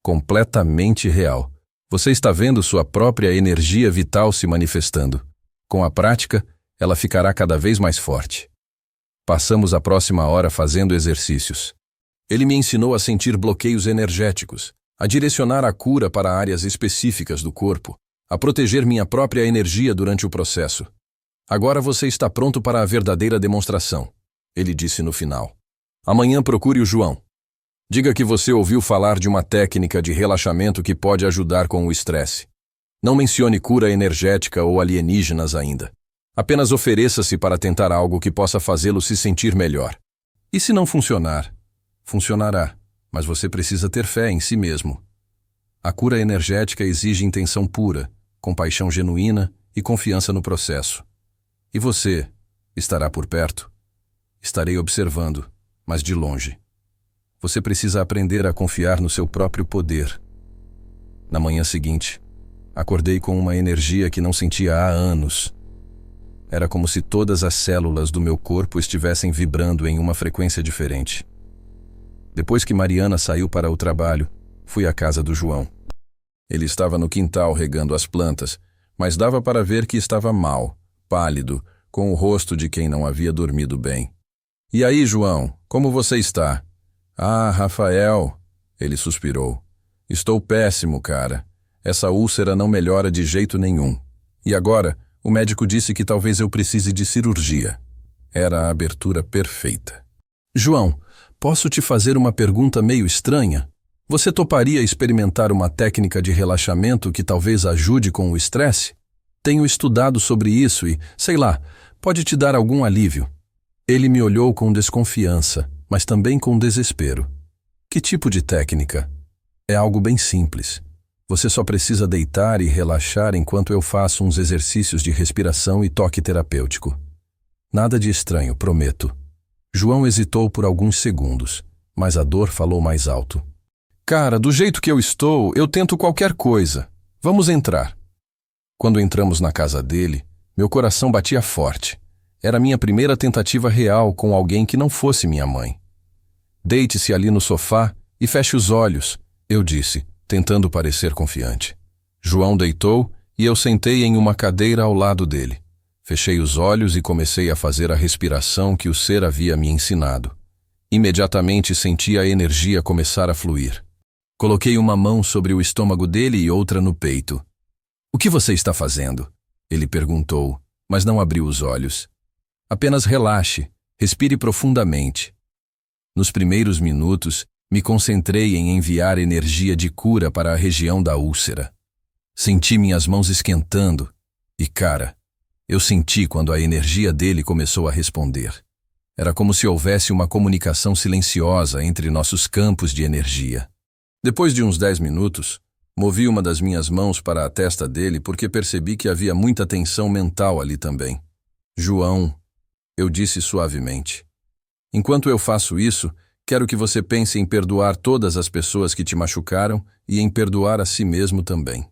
Completamente real. Você está vendo sua própria energia vital se manifestando. Com a prática, ela ficará cada vez mais forte. Passamos a próxima hora fazendo exercícios. Ele me ensinou a sentir bloqueios energéticos, a direcionar a cura para áreas específicas do corpo, a proteger minha própria energia durante o processo. Agora você está pronto para a verdadeira demonstração, ele disse no final. Amanhã procure o João. Diga que você ouviu falar de uma técnica de relaxamento que pode ajudar com o estresse. Não mencione cura energética ou alienígenas ainda. Apenas ofereça-se para tentar algo que possa fazê-lo se sentir melhor. E se não funcionar? Funcionará, mas você precisa ter fé em si mesmo. A cura energética exige intenção pura, compaixão genuína e confiança no processo. E você estará por perto? Estarei observando, mas de longe. Você precisa aprender a confiar no seu próprio poder. Na manhã seguinte, acordei com uma energia que não sentia há anos. Era como se todas as células do meu corpo estivessem vibrando em uma frequência diferente. Depois que Mariana saiu para o trabalho, fui à casa do João. Ele estava no quintal regando as plantas, mas dava para ver que estava mal, pálido, com o rosto de quem não havia dormido bem. "E aí, João, como você está?" "Ah, Rafael", ele suspirou. "Estou péssimo, cara. Essa úlcera não melhora de jeito nenhum. E agora, o médico disse que talvez eu precise de cirurgia." Era a abertura perfeita. "João, posso te fazer uma pergunta meio estranha? Você toparia experimentar uma técnica de relaxamento que talvez ajude com o estresse? Tenho estudado sobre isso e, sei lá, pode te dar algum alívio." Ele me olhou com desconfiança, mas também com desespero. "Que tipo de técnica?" "É algo bem simples. Você só precisa deitar e relaxar enquanto eu faço uns exercícios de respiração e toque terapêutico. Nada de estranho, prometo." João hesitou por alguns segundos, mas a dor falou mais alto. "Cara, do jeito que eu estou, eu tento qualquer coisa. Vamos entrar." Quando entramos na casa dele, meu coração batia forte. Era minha primeira tentativa real com alguém que não fosse minha mãe. "Deite-se ali no sofá e feche os olhos", eu disse, tentando parecer confiante. João deitou e eu sentei em uma cadeira ao lado dele. Fechei os olhos e comecei a fazer a respiração que o ser havia me ensinado. Imediatamente senti a energia começar a fluir. Coloquei uma mão sobre o estômago dele e outra no peito. "O que você está fazendo?" ele perguntou, mas não abriu os olhos. "Apenas relaxe, respire profundamente." Nos primeiros minutos, me concentrei em enviar energia de cura para a região da úlcera. Senti minhas mãos esquentando e, cara, eu senti quando a energia dele começou a responder. Era como se houvesse uma comunicação silenciosa entre nossos campos de energia. Depois de uns 10 minutos, movi uma das minhas mãos para a testa dele porque percebi que havia muita tensão mental ali também. "João", eu disse suavemente, "enquanto eu faço isso, quero que você pense em perdoar todas as pessoas que te machucaram e em perdoar a si mesmo também."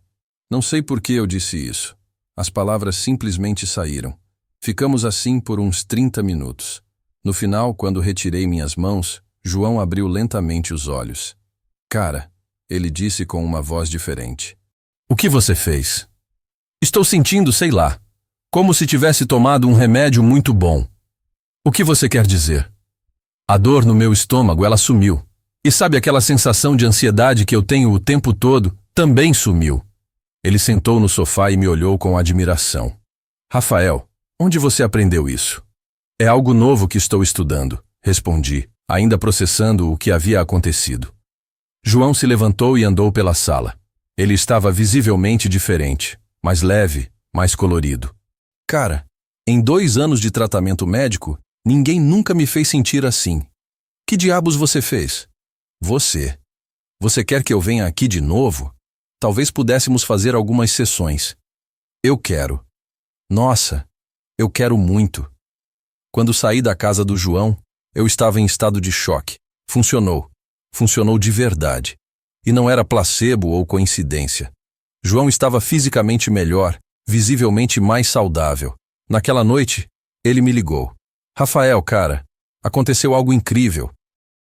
Não sei por que eu disse isso. As palavras simplesmente saíram. Ficamos assim por uns 30 minutos. No final, quando retirei minhas mãos, João abriu lentamente os olhos. "Cara", ele disse com uma voz diferente. "O que você fez?" "Estou sentindo, sei lá, como se tivesse tomado um remédio muito bom." "O que você quer dizer?" "A dor no meu estômago, ela sumiu. E sabe aquela sensação de ansiedade que eu tenho o tempo todo? Também sumiu." Ele sentou no sofá e me olhou com admiração. "Rafael, onde você aprendeu isso?" "É algo novo que estou estudando", respondi, ainda processando o que havia acontecido. João se levantou e andou pela sala. Ele estava visivelmente diferente, mais leve, mais colorido. "Cara, em 2 anos de tratamento médico, ninguém nunca me fez sentir assim. Que diabos você fez?" "Você. Você quer que eu venha aqui de novo? Talvez pudéssemos fazer algumas sessões." "Eu quero." "Nossa, eu quero muito." Quando saí da casa do João, eu estava em estado de choque. Funcionou. Funcionou de verdade. E não era placebo ou coincidência. João estava fisicamente melhor, visivelmente mais saudável. Naquela noite, ele me ligou. "Rafael, cara, aconteceu algo incrível.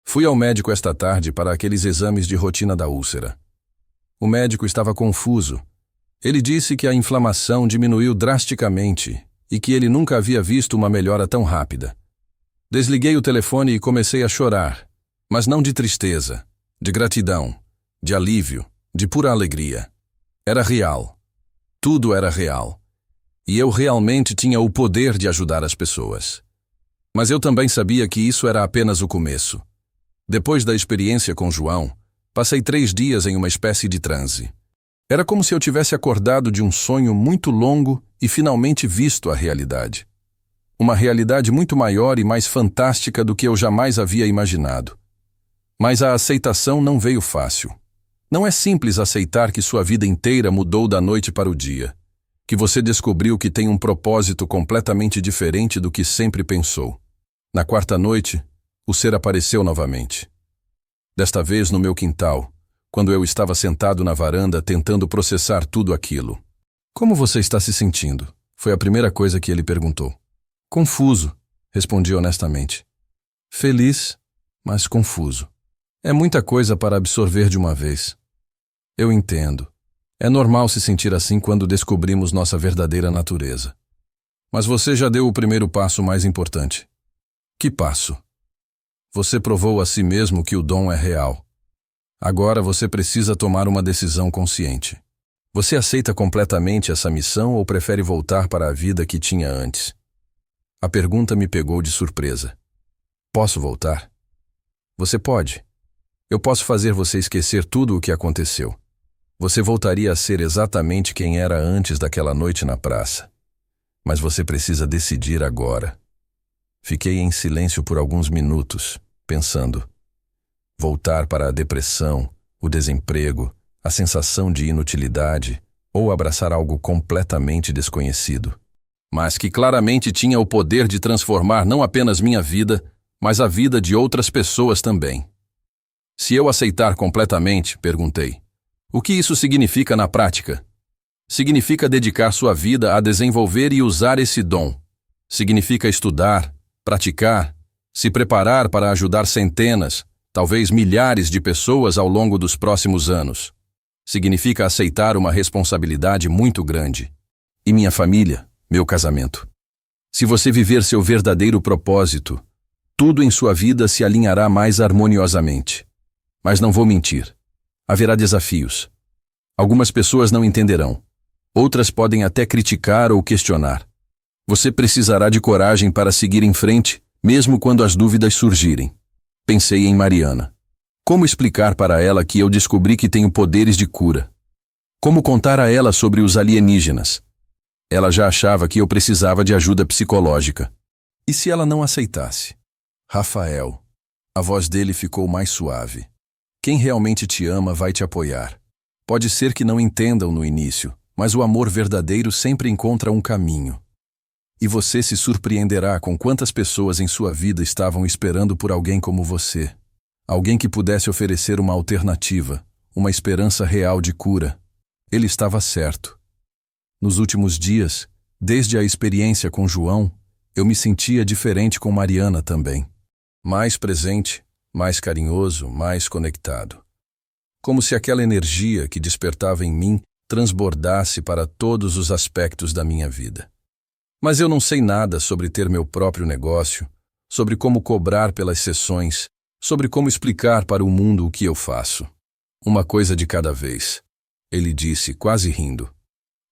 Fui ao médico esta tarde para aqueles exames de rotina da úlcera." O médico estava confuso. Ele disse que a inflamação diminuiu drasticamente e que ele nunca havia visto uma melhora tão rápida. Desliguei o telefone e comecei a chorar, mas não de tristeza, de gratidão, de alívio, de pura alegria. Era real. Tudo era real. E eu realmente tinha o poder de ajudar as pessoas. Mas eu também sabia que isso era apenas o começo. Depois da experiência com João, passei 3 dias em uma espécie de transe. Era como se eu tivesse acordado de um sonho muito longo e finalmente visto a realidade. Uma realidade muito maior e mais fantástica do que eu jamais havia imaginado. Mas a aceitação não veio fácil. Não é simples aceitar que sua vida inteira mudou da noite para o dia, que você descobriu que tem um propósito completamente diferente do que sempre pensou. Na 4ª noite, o ser apareceu novamente. Desta vez no meu quintal, quando eu estava sentado na varanda tentando processar tudo aquilo. Como você está se sentindo? Foi a primeira coisa que ele perguntou. Confuso, respondi honestamente. Feliz, mas confuso. É muita coisa para absorver de uma vez. Eu entendo. É normal se sentir assim quando descobrimos nossa verdadeira natureza. Mas você já deu o primeiro passo mais importante. Que passo? Você provou a si mesmo que o dom é real. Agora você precisa tomar uma decisão consciente. Você aceita completamente essa missão ou prefere voltar para a vida que tinha antes? A pergunta me pegou de surpresa. Posso voltar? Você pode. Eu posso fazer você esquecer tudo o que aconteceu. Você voltaria a ser exatamente quem era antes daquela noite na praça. Mas você precisa decidir agora. Fiquei em silêncio por alguns minutos, pensando. Voltar para a depressão, o desemprego, a sensação de inutilidade, ou abraçar algo completamente desconhecido. Mas que claramente tinha o poder de transformar não apenas minha vida, mas a vida de outras pessoas também. Se eu aceitar completamente, perguntei, o que isso significa na prática? Significa dedicar sua vida a desenvolver e usar esse dom. Significa estudar, praticar, se preparar para ajudar centenas, talvez milhares de pessoas ao longo dos próximos anos. Significa aceitar uma responsabilidade muito grande. E minha família, meu casamento. Se você viver seu verdadeiro propósito, tudo em sua vida se alinhará mais harmoniosamente. Mas não vou mentir. Haverá desafios. Algumas pessoas não entenderão. Outras podem até criticar ou questionar. Você precisará de coragem para seguir em frente, mesmo quando as dúvidas surgirem. Pensei em Mariana. Como explicar para ela que eu descobri que tenho poderes de cura? Como contar a ela sobre os alienígenas? Ela já achava que eu precisava de ajuda psicológica. E se ela não aceitasse? Rafael. A voz dele ficou mais suave. Quem realmente te ama vai te apoiar. Pode ser que não entendam no início, mas o amor verdadeiro sempre encontra um caminho. E você se surpreenderá com quantas pessoas em sua vida estavam esperando por alguém como você. Alguém que pudesse oferecer uma alternativa, uma esperança real de cura. Ele estava certo. Nos últimos dias, desde a experiência com João, eu me sentia diferente com Mariana também. Mais presente, mais carinhoso, mais conectado. Como se aquela energia que despertava em mim transbordasse para todos os aspectos da minha vida. Mas eu não sei nada sobre ter meu próprio negócio, sobre como cobrar pelas sessões, sobre como explicar para o mundo o que eu faço. Uma coisa de cada vez, ele disse, quase rindo.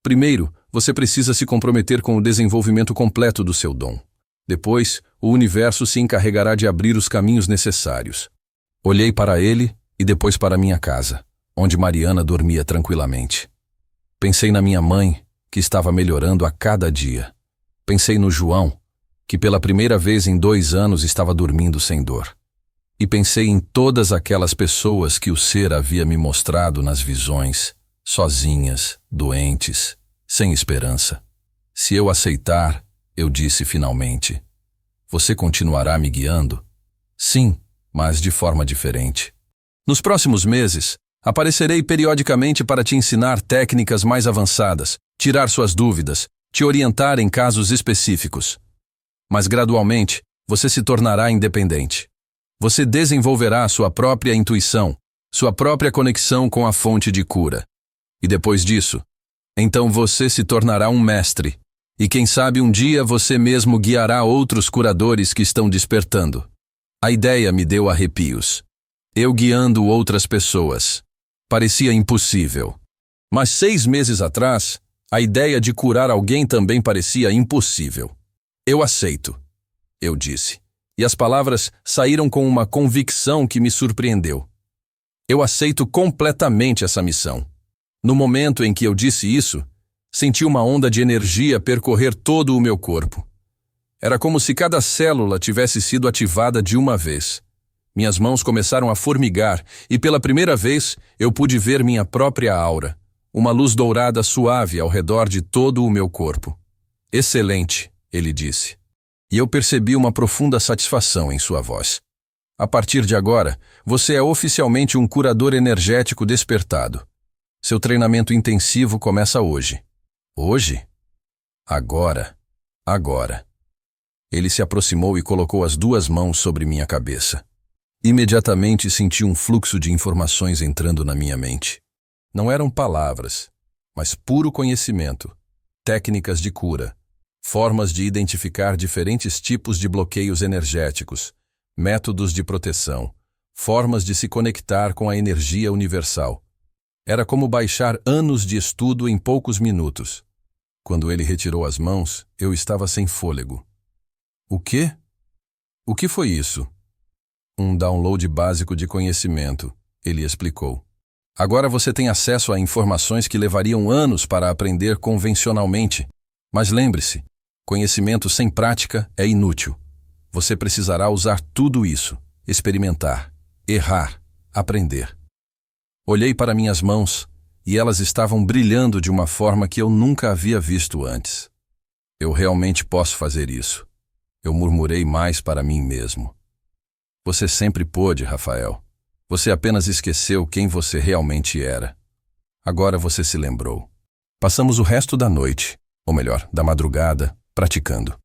Primeiro, você precisa se comprometer com o desenvolvimento completo do seu dom. Depois, o universo se encarregará de abrir os caminhos necessários. Olhei para ele e depois para minha casa, onde Mariana dormia tranquilamente. Pensei na minha mãe, que estava melhorando a cada dia. Pensei no João, que pela primeira vez em 2 anos estava dormindo sem dor. E pensei em todas aquelas pessoas que o ser havia me mostrado nas visões, sozinhas, doentes, sem esperança. Se eu aceitar, eu disse finalmente, você continuará me guiando? Sim, mas de forma diferente. Nos próximos meses, aparecerei periodicamente para te ensinar técnicas mais avançadas, tirar suas dúvidas, te orientar em casos específicos. Mas gradualmente, você se tornará independente. Você desenvolverá a sua própria intuição, sua própria conexão com a fonte de cura. E depois disso, então você se tornará um mestre. E quem sabe um dia você mesmo guiará outros curadores que estão despertando. A ideia me deu arrepios. Eu guiando outras pessoas. Parecia impossível. Mas 6 meses atrás, a ideia de curar alguém também parecia impossível. Eu aceito, eu disse. E as palavras saíram com uma convicção que me surpreendeu. Eu aceito completamente essa missão. No momento em que eu disse isso, senti uma onda de energia percorrer todo o meu corpo. Era como se cada célula tivesse sido ativada de uma vez. Minhas mãos começaram a formigar e pela primeira vez eu pude ver minha própria aura, uma luz dourada suave ao redor de todo o meu corpo. Excelente, ele disse. E eu percebi uma profunda satisfação em sua voz. A partir de agora, você é oficialmente um curador energético despertado. Seu treinamento intensivo começa hoje. Hoje? Agora. Agora. Ele se aproximou e colocou as duas mãos sobre minha cabeça. Imediatamente senti um fluxo de informações entrando na minha mente. Não eram palavras, mas puro conhecimento, técnicas de cura, formas de identificar diferentes tipos de bloqueios energéticos, métodos de proteção, formas de se conectar com a energia universal. Era como baixar anos de estudo em poucos minutos. Quando ele retirou as mãos, eu estava sem fôlego. O quê? O que foi isso? Um download básico de conhecimento, ele explicou. Agora você tem acesso a informações que levariam anos para aprender convencionalmente. Mas lembre-se, conhecimento sem prática é inútil. Você precisará usar tudo isso, experimentar, errar, aprender. Olhei para minhas mãos e elas estavam brilhando de uma forma que eu nunca havia visto antes. Eu realmente posso fazer isso. Eu murmurei mais para mim mesmo. Você sempre pôde, Rafael. Você apenas esqueceu quem você realmente era. Agora você se lembrou. Passamos o resto da noite, ou melhor, da madrugada, praticando.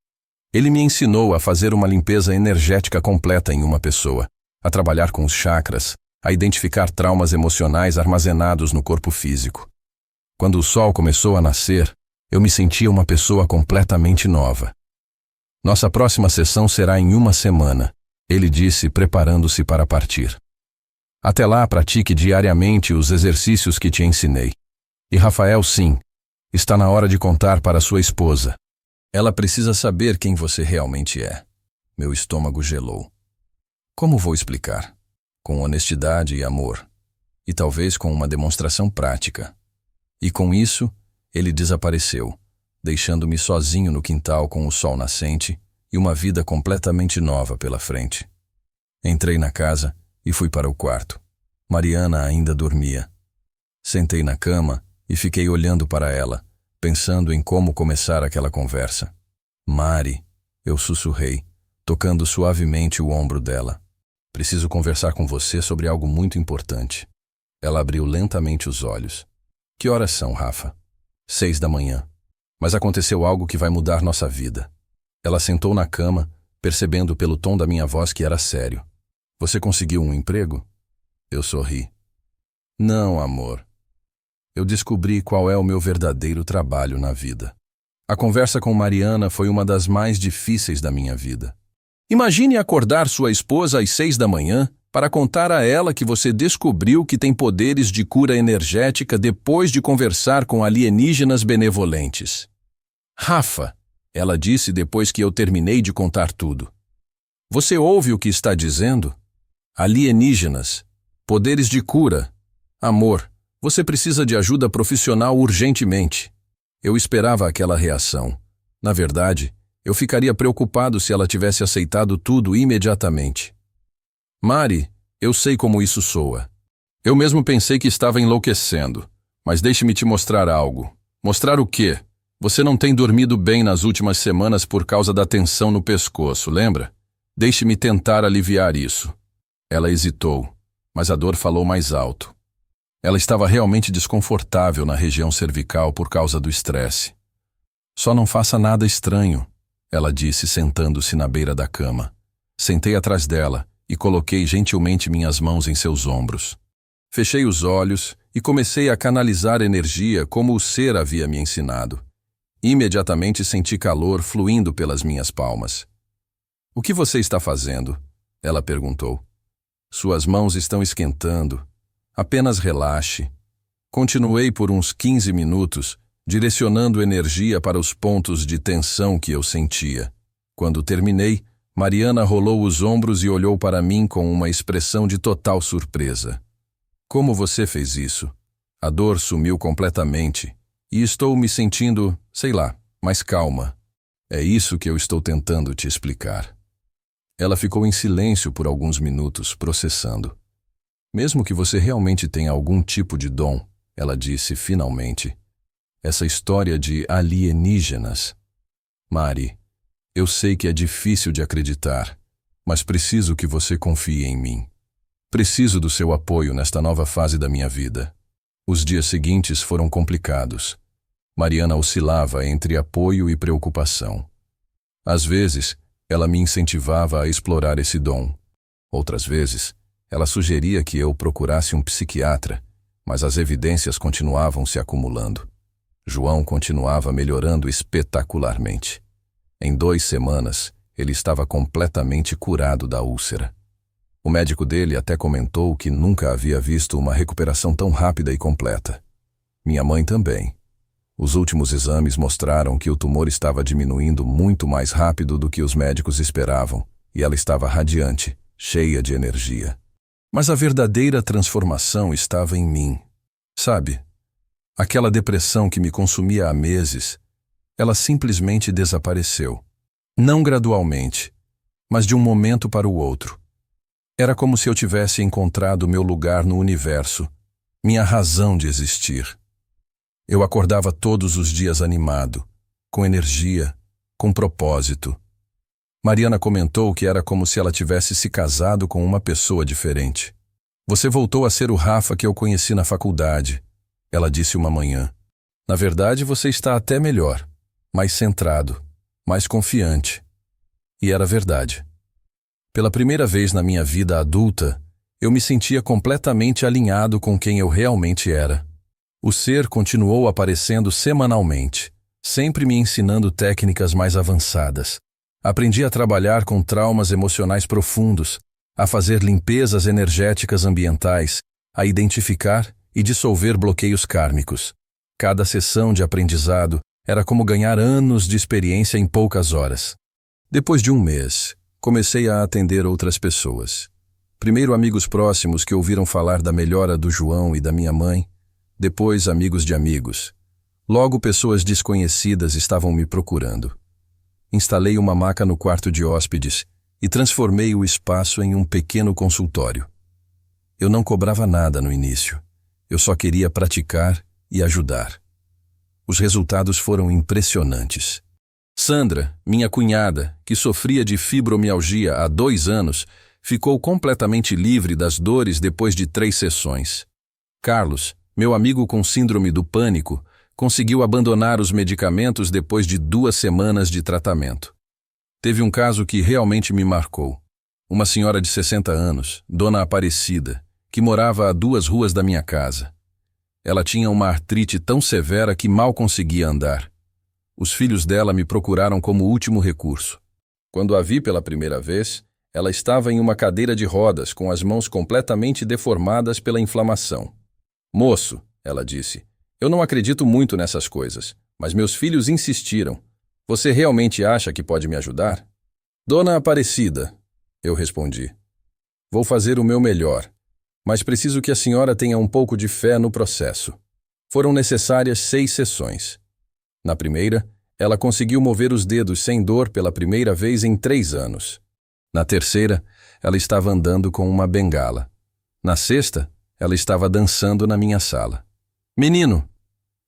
Ele me ensinou a fazer uma limpeza energética completa em uma pessoa, a trabalhar com os chakras, a identificar traumas emocionais armazenados no corpo físico. Quando o sol começou a nascer, eu me sentia uma pessoa completamente nova. Nossa próxima sessão será em uma semana, ele disse, preparando-se para partir. Até lá, pratique diariamente os exercícios que te ensinei. E Rafael, sim, está na hora de contar para sua esposa. Ela precisa saber quem você realmente é. Meu estômago gelou. Como vou explicar? Com honestidade e amor. E talvez com uma demonstração prática. E com isso, ele desapareceu, deixando-me sozinho no quintal com o sol nascente e uma vida completamente nova pela frente. Entrei na casa e fui para o quarto. Mariana ainda dormia. Sentei na cama e fiquei olhando para ela, pensando em como começar aquela conversa. Mari, eu sussurrei, tocando suavemente o ombro dela. Preciso conversar com você sobre algo muito importante. Ela abriu lentamente os olhos. Que horas são, Rafa? 6 da manhã. Mas aconteceu algo que vai mudar nossa vida. Ela sentou na cama, percebendo pelo tom da minha voz que era sério. Você conseguiu um emprego? Eu sorri. Não, amor. Eu descobri qual é o meu verdadeiro trabalho na vida. A conversa com Mariana foi uma das mais difíceis da minha vida. Imagine acordar sua esposa às 6 da manhã para contar a ela que você descobriu que tem poderes de cura energética depois de conversar com alienígenas benevolentes. Rafa, ela disse depois que eu terminei de contar tudo. Você ouve o que está dizendo? Alienígenas, poderes de cura. Amor, você precisa de ajuda profissional urgentemente. Eu esperava aquela reação. Na verdade, eu ficaria preocupado se ela tivesse aceitado tudo imediatamente. Mari, eu sei como isso soa. Eu mesmo pensei que estava enlouquecendo. Mas deixe-me te mostrar algo. Mostrar o quê? Você não tem dormido bem nas últimas semanas por causa da tensão no pescoço, lembra? Deixe-me tentar aliviar isso. Ela hesitou, mas a dor falou mais alto. Ela estava realmente desconfortável na região cervical por causa do estresse. Só não faça nada estranho, ela disse, sentando-se na beira da cama. Sentei atrás dela e coloquei gentilmente minhas mãos em seus ombros. Fechei os olhos e comecei a canalizar energia como o ser havia me ensinado. Imediatamente senti calor fluindo pelas minhas palmas. O que você está fazendo? Ela perguntou. Suas mãos estão esquentando. Apenas relaxe. Continuei por uns 15 minutos, direcionando energia para os pontos de tensão que eu sentia. Quando terminei, Mariana rolou os ombros e olhou para mim com uma expressão de total surpresa. Como você fez isso? A dor sumiu completamente e estou me sentindo, sei lá, mais calma. É isso que eu estou tentando te explicar. Ela ficou em silêncio por alguns minutos, processando. Mesmo que você realmente tenha algum tipo de dom, ela disse finalmente, essa história de alienígenas. Mari, eu sei que é difícil de acreditar, mas preciso que você confie em mim. Preciso do seu apoio nesta nova fase da minha vida. Os dias seguintes foram complicados. Mariana oscilava entre apoio e preocupação. Às vezes, ela me incentivava a explorar esse dom. Outras vezes, ela sugeria que eu procurasse um psiquiatra, mas as evidências continuavam se acumulando. João continuava melhorando espetacularmente. Em 2 semanas, ele estava completamente curado da úlcera. O médico dele até comentou que nunca havia visto uma recuperação tão rápida e completa. Minha mãe também. Os últimos exames mostraram que o tumor estava diminuindo muito mais rápido do que os médicos esperavam, e ela estava radiante, cheia de energia. Mas a verdadeira transformação estava em mim. Sabe, aquela depressão que me consumia há meses, ela simplesmente desapareceu. Não gradualmente, mas de um momento para o outro. Era como se eu tivesse encontrado meu lugar no universo, minha razão de existir. Eu acordava todos os dias animado, com energia, com propósito. Mariana comentou que era como se ela tivesse se casado com uma pessoa diferente. Você voltou a ser o Rafa que eu conheci na faculdade, ela disse uma manhã. Na verdade, você está até melhor, mais centrado, mais confiante. E era verdade. Pela primeira vez na minha vida adulta, eu me sentia completamente alinhado com quem eu realmente era. O ser continuou aparecendo semanalmente, sempre me ensinando técnicas mais avançadas. Aprendi a trabalhar com traumas emocionais profundos, a fazer limpezas energéticas ambientais, a identificar e dissolver bloqueios kármicos. Cada sessão de aprendizado era como ganhar anos de experiência em poucas horas. Depois de 1 mês, comecei a atender outras pessoas. Primeiro amigos próximos que ouviram falar da melhora do João e da minha mãe, depois amigos de amigos. Logo pessoas desconhecidas estavam me procurando. Instalei uma maca no quarto de hóspedes e transformei o espaço em um pequeno consultório. Eu não cobrava nada no início. Eu só queria praticar e ajudar. Os resultados foram impressionantes. Sandra, minha cunhada, que sofria de fibromialgia há 2 anos, ficou completamente livre das dores depois de 3 sessões. Carlos, meu amigo com síndrome do pânico, conseguiu abandonar os medicamentos depois de 2 semanas de tratamento. Teve um caso que realmente me marcou. Uma senhora de 60 anos, Dona Aparecida, que morava a 2 ruas da minha casa. Ela tinha uma artrite tão severa que mal conseguia andar. Os filhos dela me procuraram como último recurso. Quando a vi pela primeira vez, ela estava em uma cadeira de rodas com as mãos completamente deformadas pela inflamação. Moço, ela disse, eu não acredito muito nessas coisas, mas meus filhos insistiram. Você realmente acha que pode me ajudar? Dona Aparecida, eu respondi. Vou fazer o meu melhor, mas preciso que a senhora tenha um pouco de fé no processo. Foram necessárias 6 sessões. Na primeira, ela conseguiu mover os dedos sem dor pela primeira vez em 3 anos. Na terceira, ela estava andando com uma bengala. Na sexta, ela estava dançando na minha sala. Menino,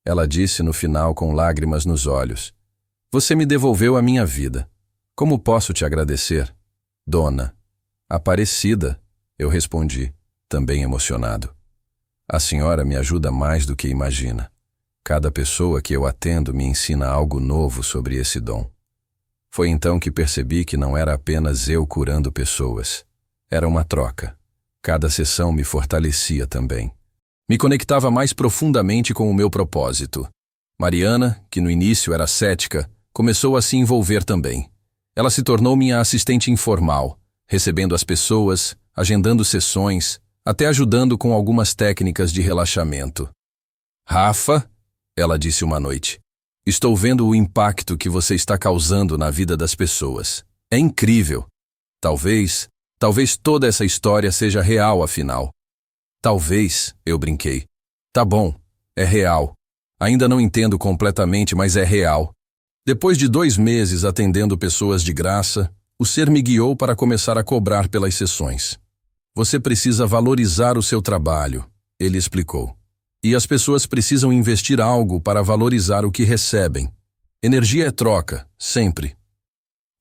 ela disse no final com lágrimas nos olhos, você me devolveu a minha vida. Como posso te agradecer? Dona Aparecida, eu respondi, também emocionado. A senhora me ajuda mais do que imagina. Cada pessoa que eu atendo me ensina algo novo sobre esse dom. Foi então que percebi que não era apenas eu curando pessoas. Era uma troca. Cada sessão me fortalecia também. Me conectava mais profundamente com o meu propósito. Mariana, que no início era cética, começou a se envolver também. Ela se tornou minha assistente informal, recebendo as pessoas, agendando sessões, até ajudando com algumas técnicas de relaxamento. Rafa, ela disse uma noite, estou vendo o impacto que você está causando na vida das pessoas. É incrível. Talvez toda essa história seja real afinal. Talvez, eu brinquei. Tá bom, é real. Ainda não entendo completamente, mas é real. Depois de 2 meses atendendo pessoas de graça, o ser me guiou para começar a cobrar pelas sessões. Você precisa valorizar o seu trabalho, ele explicou. E as pessoas precisam investir algo para valorizar o que recebem. Energia é troca, sempre.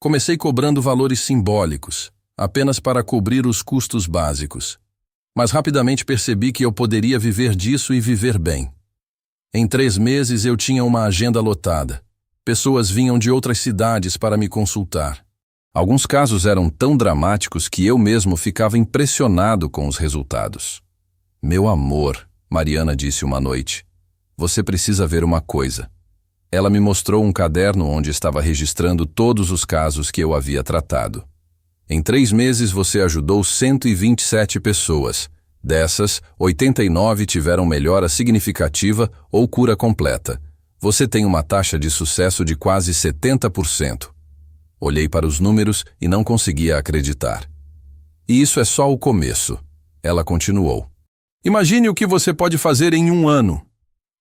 Comecei cobrando valores simbólicos, apenas para cobrir os custos básicos. Mas rapidamente percebi que eu poderia viver disso e viver bem. Em 3 meses eu tinha uma agenda lotada. Pessoas vinham de outras cidades para me consultar. Alguns casos eram tão dramáticos que eu mesmo ficava impressionado com os resultados. Meu amor, Mariana disse uma noite, você precisa ver uma coisa. Ela me mostrou um caderno onde estava registrando todos os casos que eu havia tratado. Em 3 meses você ajudou 127 pessoas. Dessas, 89 tiveram melhora significativa ou cura completa. Você tem uma taxa de sucesso de quase 70%. Olhei para os números e não conseguia acreditar. E isso é só o começo. Ela continuou. Imagine o que você pode fazer em 1 ano.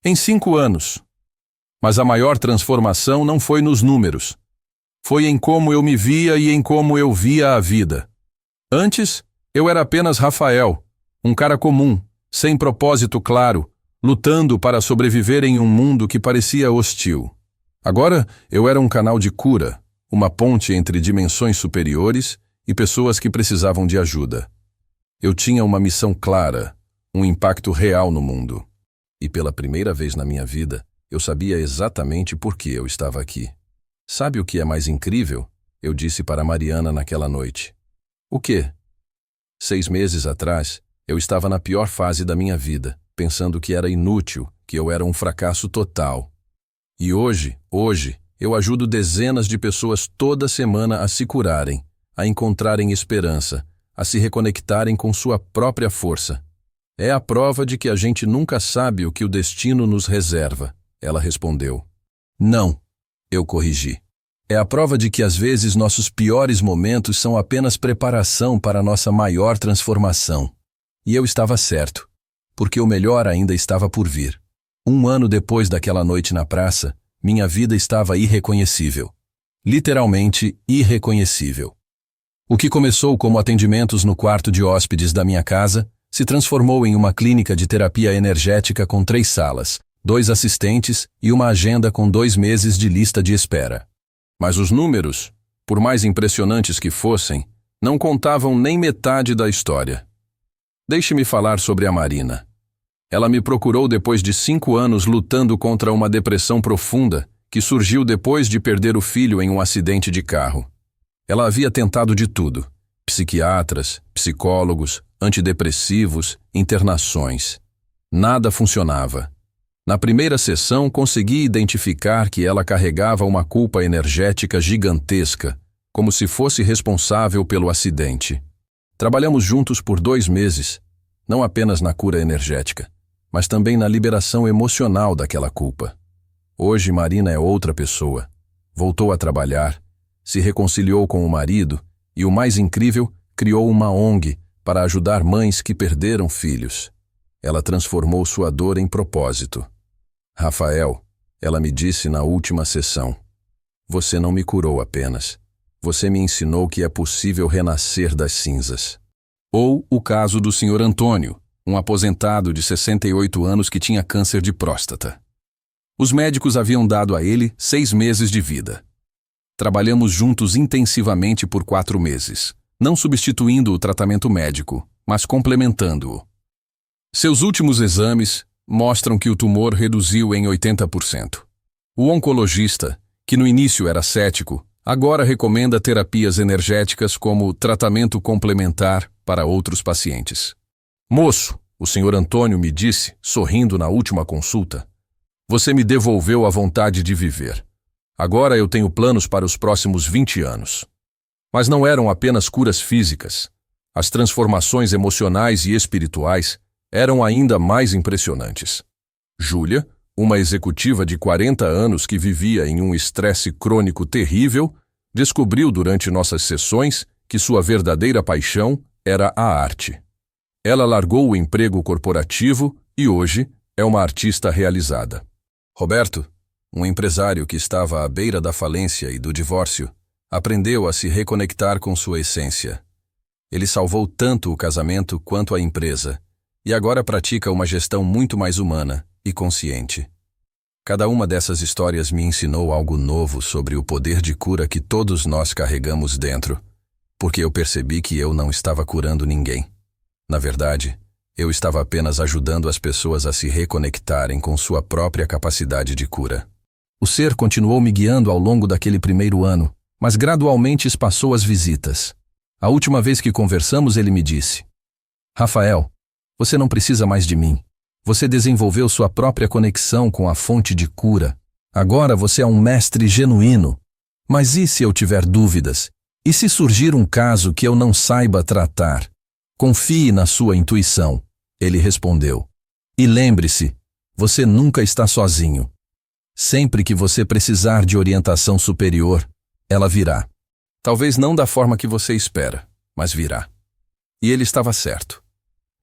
Em 5 anos. Mas a maior transformação não foi nos números. Foi em como eu me via e em como eu via a vida. Antes, eu era apenas Rafael, um cara comum, sem propósito claro, lutando para sobreviver em um mundo que parecia hostil. Agora, eu era um canal de cura, uma ponte entre dimensões superiores e pessoas que precisavam de ajuda. Eu tinha uma missão clara, um impacto real no mundo. E pela primeira vez na minha vida, eu sabia exatamente por que eu estava aqui. Sabe o que é mais incrível? Eu disse para Mariana naquela noite. O quê? 6 meses atrás, eu estava na pior fase da minha vida, pensando que era inútil, que eu era um fracasso total. E hoje, eu ajudo dezenas de pessoas toda semana a se curarem, a encontrarem esperança, a se reconectarem com sua própria força. É a prova de que a gente nunca sabe o que o destino nos reserva. Ela respondeu. Não, eu corrigi. É a prova de que às vezes nossos piores momentos são apenas preparação para nossa maior transformação. E eu estava certo, porque o melhor ainda estava por vir. 1 ano depois daquela noite na praça, minha vida estava irreconhecível. Literalmente irreconhecível. O que começou como atendimentos no quarto de hóspedes da minha casa se transformou em uma clínica de terapia energética com 3 salas, 2 assistentes e uma agenda com 2 meses de lista de espera. Mas os números, por mais impressionantes que fossem, não contavam nem metade da história. Deixe-me falar sobre a Marina. Ela me procurou depois de 5 anos lutando contra uma depressão profunda que surgiu depois de perder o filho em um acidente de carro. Ela havia tentado de tudo: psiquiatras, psicólogos, antidepressivos, internações. Nada funcionava. Na primeira sessão, consegui identificar que ela carregava uma culpa energética gigantesca, como se fosse responsável pelo acidente. Trabalhamos juntos por 2 meses, não apenas na cura energética, mas também na liberação emocional daquela culpa. Hoje, Marina é outra pessoa. Voltou a trabalhar, se reconciliou com o marido e, o mais incrível, criou uma ONG para ajudar mães que perderam filhos. Ela transformou sua dor em propósito. Rafael, ela me disse na última sessão, você não me curou apenas. Você me ensinou que é possível renascer das cinzas. Ou o caso do Sr. Antônio, um aposentado de 68 anos que tinha câncer de próstata. Os médicos haviam dado a ele 6 meses de vida. Trabalhamos juntos intensivamente por 4 meses, não substituindo o tratamento médico, mas complementando-o. Seus últimos exames mostram que o tumor reduziu em 80%. O oncologista, que no início era cético, agora recomenda terapias energéticas como tratamento complementar para outros pacientes. Moço, o Sr. Antônio me disse, sorrindo na última consulta, você me devolveu a vontade de viver. Agora eu tenho planos para os próximos 20 anos. Mas não eram apenas curas físicas. As transformações emocionais e espirituais eram ainda mais impressionantes. Júlia, uma executiva de 40 anos que vivia em um estresse crônico terrível, descobriu durante nossas sessões que sua verdadeira paixão era a arte. Ela largou o emprego corporativo e hoje é uma artista realizada. Roberto, um empresário que estava à beira da falência e do divórcio, aprendeu a se reconectar com sua essência. Ele salvou tanto o casamento quanto a empresa e agora pratica uma gestão muito mais humana e consciente. Cada uma dessas histórias me ensinou algo novo sobre o poder de cura que todos nós carregamos dentro, porque eu percebi que eu não estava curando ninguém. Na verdade, eu estava apenas ajudando as pessoas a se reconectarem com sua própria capacidade de cura. O ser continuou me guiando ao longo daquele primeiro ano, mas gradualmente espaçou as visitas. A última vez que conversamos, ele me disse: Rafael, você não precisa mais de mim. Você desenvolveu sua própria conexão com a fonte de cura. Agora você é um mestre genuíno. Mas e se eu tiver dúvidas? E se surgir um caso que eu não saiba tratar? Confie na sua intuição, ele respondeu. E lembre-se, você nunca está sozinho. Sempre que você precisar de orientação superior, ela virá. Talvez não da forma que você espera, mas virá. E ele estava certo.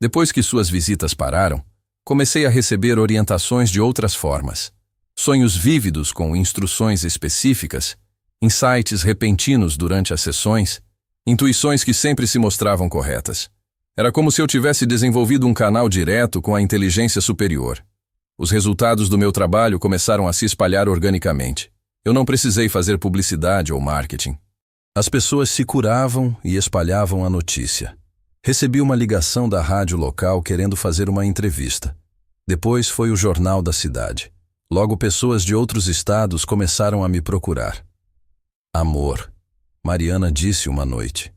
Depois que suas visitas pararam, comecei a receber orientações de outras formas. Sonhos vívidos com instruções específicas, insights repentinos durante as sessões, intuições que sempre se mostravam corretas. Era como se eu tivesse desenvolvido um canal direto com a inteligência superior. Os resultados do meu trabalho começaram a se espalhar organicamente. Eu não precisei fazer publicidade ou marketing. As pessoas se curavam e espalhavam a notícia. Recebi uma ligação da rádio local querendo fazer uma entrevista. Depois foi o jornal da cidade. Logo pessoas de outros estados começaram a me procurar. Amor, Mariana disse uma noite.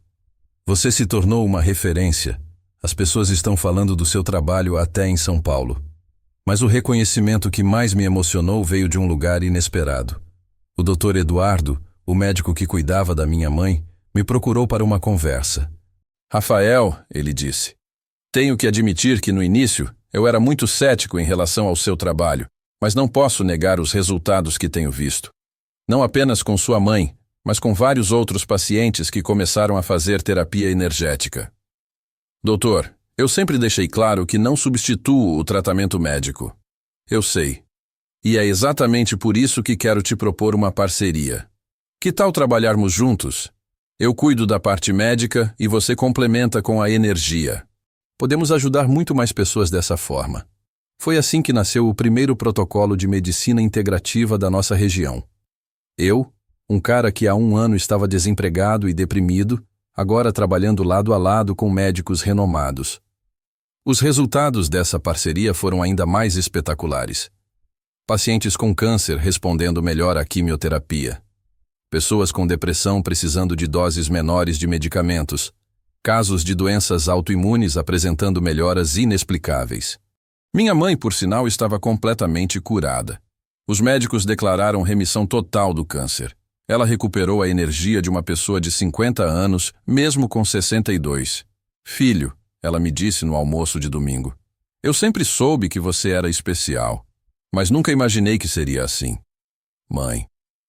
Você se tornou uma referência. As pessoas estão falando do seu trabalho até em São Paulo. Mas o reconhecimento que mais me emocionou veio de um lugar inesperado. O Dr. Eduardo, o médico que cuidava da minha mãe, me procurou para uma conversa. Rafael, ele disse, tenho que admitir que no início eu era muito cético em relação ao seu trabalho, mas não posso negar os resultados que tenho visto. Não apenas com sua mãe, mas com vários outros pacientes que começaram a fazer terapia energética. Doutor, eu sempre deixei claro que não substituo o tratamento médico. Eu sei. E é exatamente por isso que quero te propor uma parceria. Que tal trabalharmos juntos? Eu cuido da parte médica e você complementa com a energia. Podemos ajudar muito mais pessoas dessa forma. Foi assim que nasceu o primeiro protocolo de medicina integrativa da nossa região. Eu, um cara que há 1 ano estava desempregado e deprimido, agora trabalhando lado a lado com médicos renomados. Os resultados dessa parceria foram ainda mais espetaculares. Pacientes com câncer respondendo melhor à quimioterapia. Pessoas com depressão precisando de doses menores de medicamentos. Casos de doenças autoimunes apresentando melhoras inexplicáveis. Minha mãe, por sinal, estava completamente curada. Os médicos declararam remissão total do câncer. Ela recuperou a energia de uma pessoa de 50 anos, mesmo com 62. Filho, ela me disse no almoço de domingo, eu sempre soube que você era especial, mas nunca imaginei que seria assim. Mãe,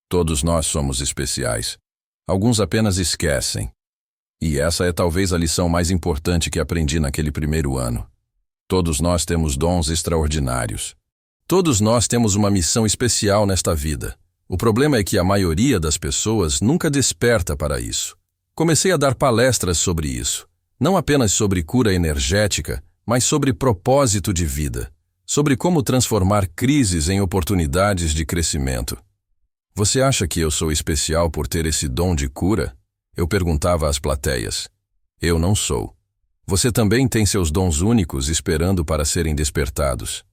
todos nós somos especiais. Alguns apenas esquecem. E essa é talvez a lição mais importante que aprendi naquele primeiro ano. Todos nós temos dons extraordinários. Todos nós temos uma missão especial nesta vida. O problema é que a maioria das pessoas nunca desperta para isso. Comecei a dar palestras sobre isso. Não apenas sobre cura energética, mas sobre propósito de vida. Sobre como transformar crises em oportunidades de crescimento. Você acha que eu sou especial por ter esse dom de cura? Eu perguntava às plateias. Eu não sou. Você também tem seus dons únicos esperando para serem despertados.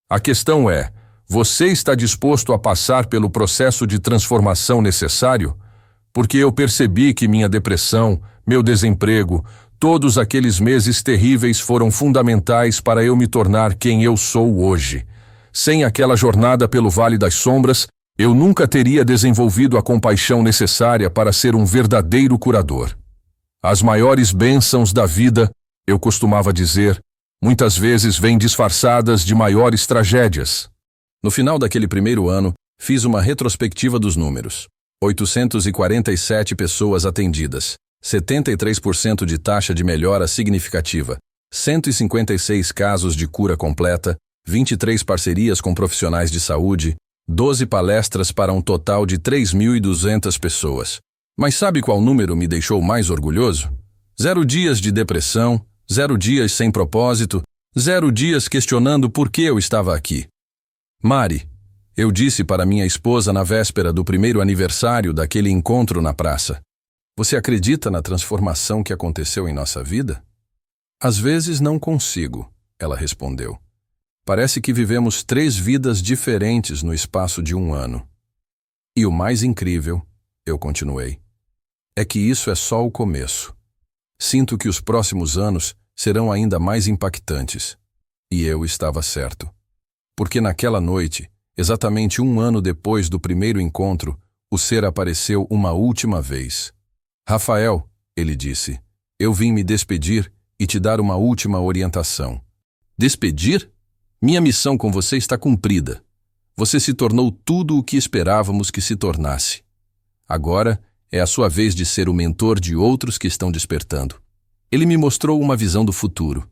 A questão é, você está disposto a passar pelo processo de transformação necessário? Porque eu percebi que minha depressão, meu desemprego, todos aqueles meses terríveis foram fundamentais para eu me tornar quem eu sou hoje. Sem aquela jornada pelo Vale das Sombras, eu nunca teria desenvolvido a compaixão necessária para ser um verdadeiro curador. As maiores bênçãos da vida, eu costumava dizer, muitas vezes vêm disfarçadas de maiores tragédias. No final daquele primeiro ano, fiz uma retrospectiva dos números. 847 pessoas atendidas, 73% de taxa de melhora significativa, 156 casos de cura completa, 23 parcerias com profissionais de saúde, 12 palestras para um total de 3.200 pessoas. Mas sabe qual número me deixou mais orgulhoso? 0 dias de depressão, 0 dias sem propósito, 0 dias questionando por que eu estava aqui. Mari, eu disse para minha esposa na véspera do primeiro aniversário daquele encontro na praça: você acredita na transformação que aconteceu em nossa vida? Às vezes não consigo, ela respondeu. Parece que vivemos 3 vidas diferentes no espaço de 1 ano. E o mais incrível, eu continuei, é que isso é só o começo. Sinto que os próximos anos serão ainda mais impactantes. E eu estava certo. Porque naquela noite, exatamente 1 ano depois do primeiro encontro, o ser apareceu uma última vez. Rafael, ele disse, eu vim me despedir e te dar uma última orientação. Despedir? Minha missão com você está cumprida. Você se tornou tudo o que esperávamos que se tornasse. Agora é a sua vez de ser o mentor de outros que estão despertando. Ele me mostrou uma visão do futuro.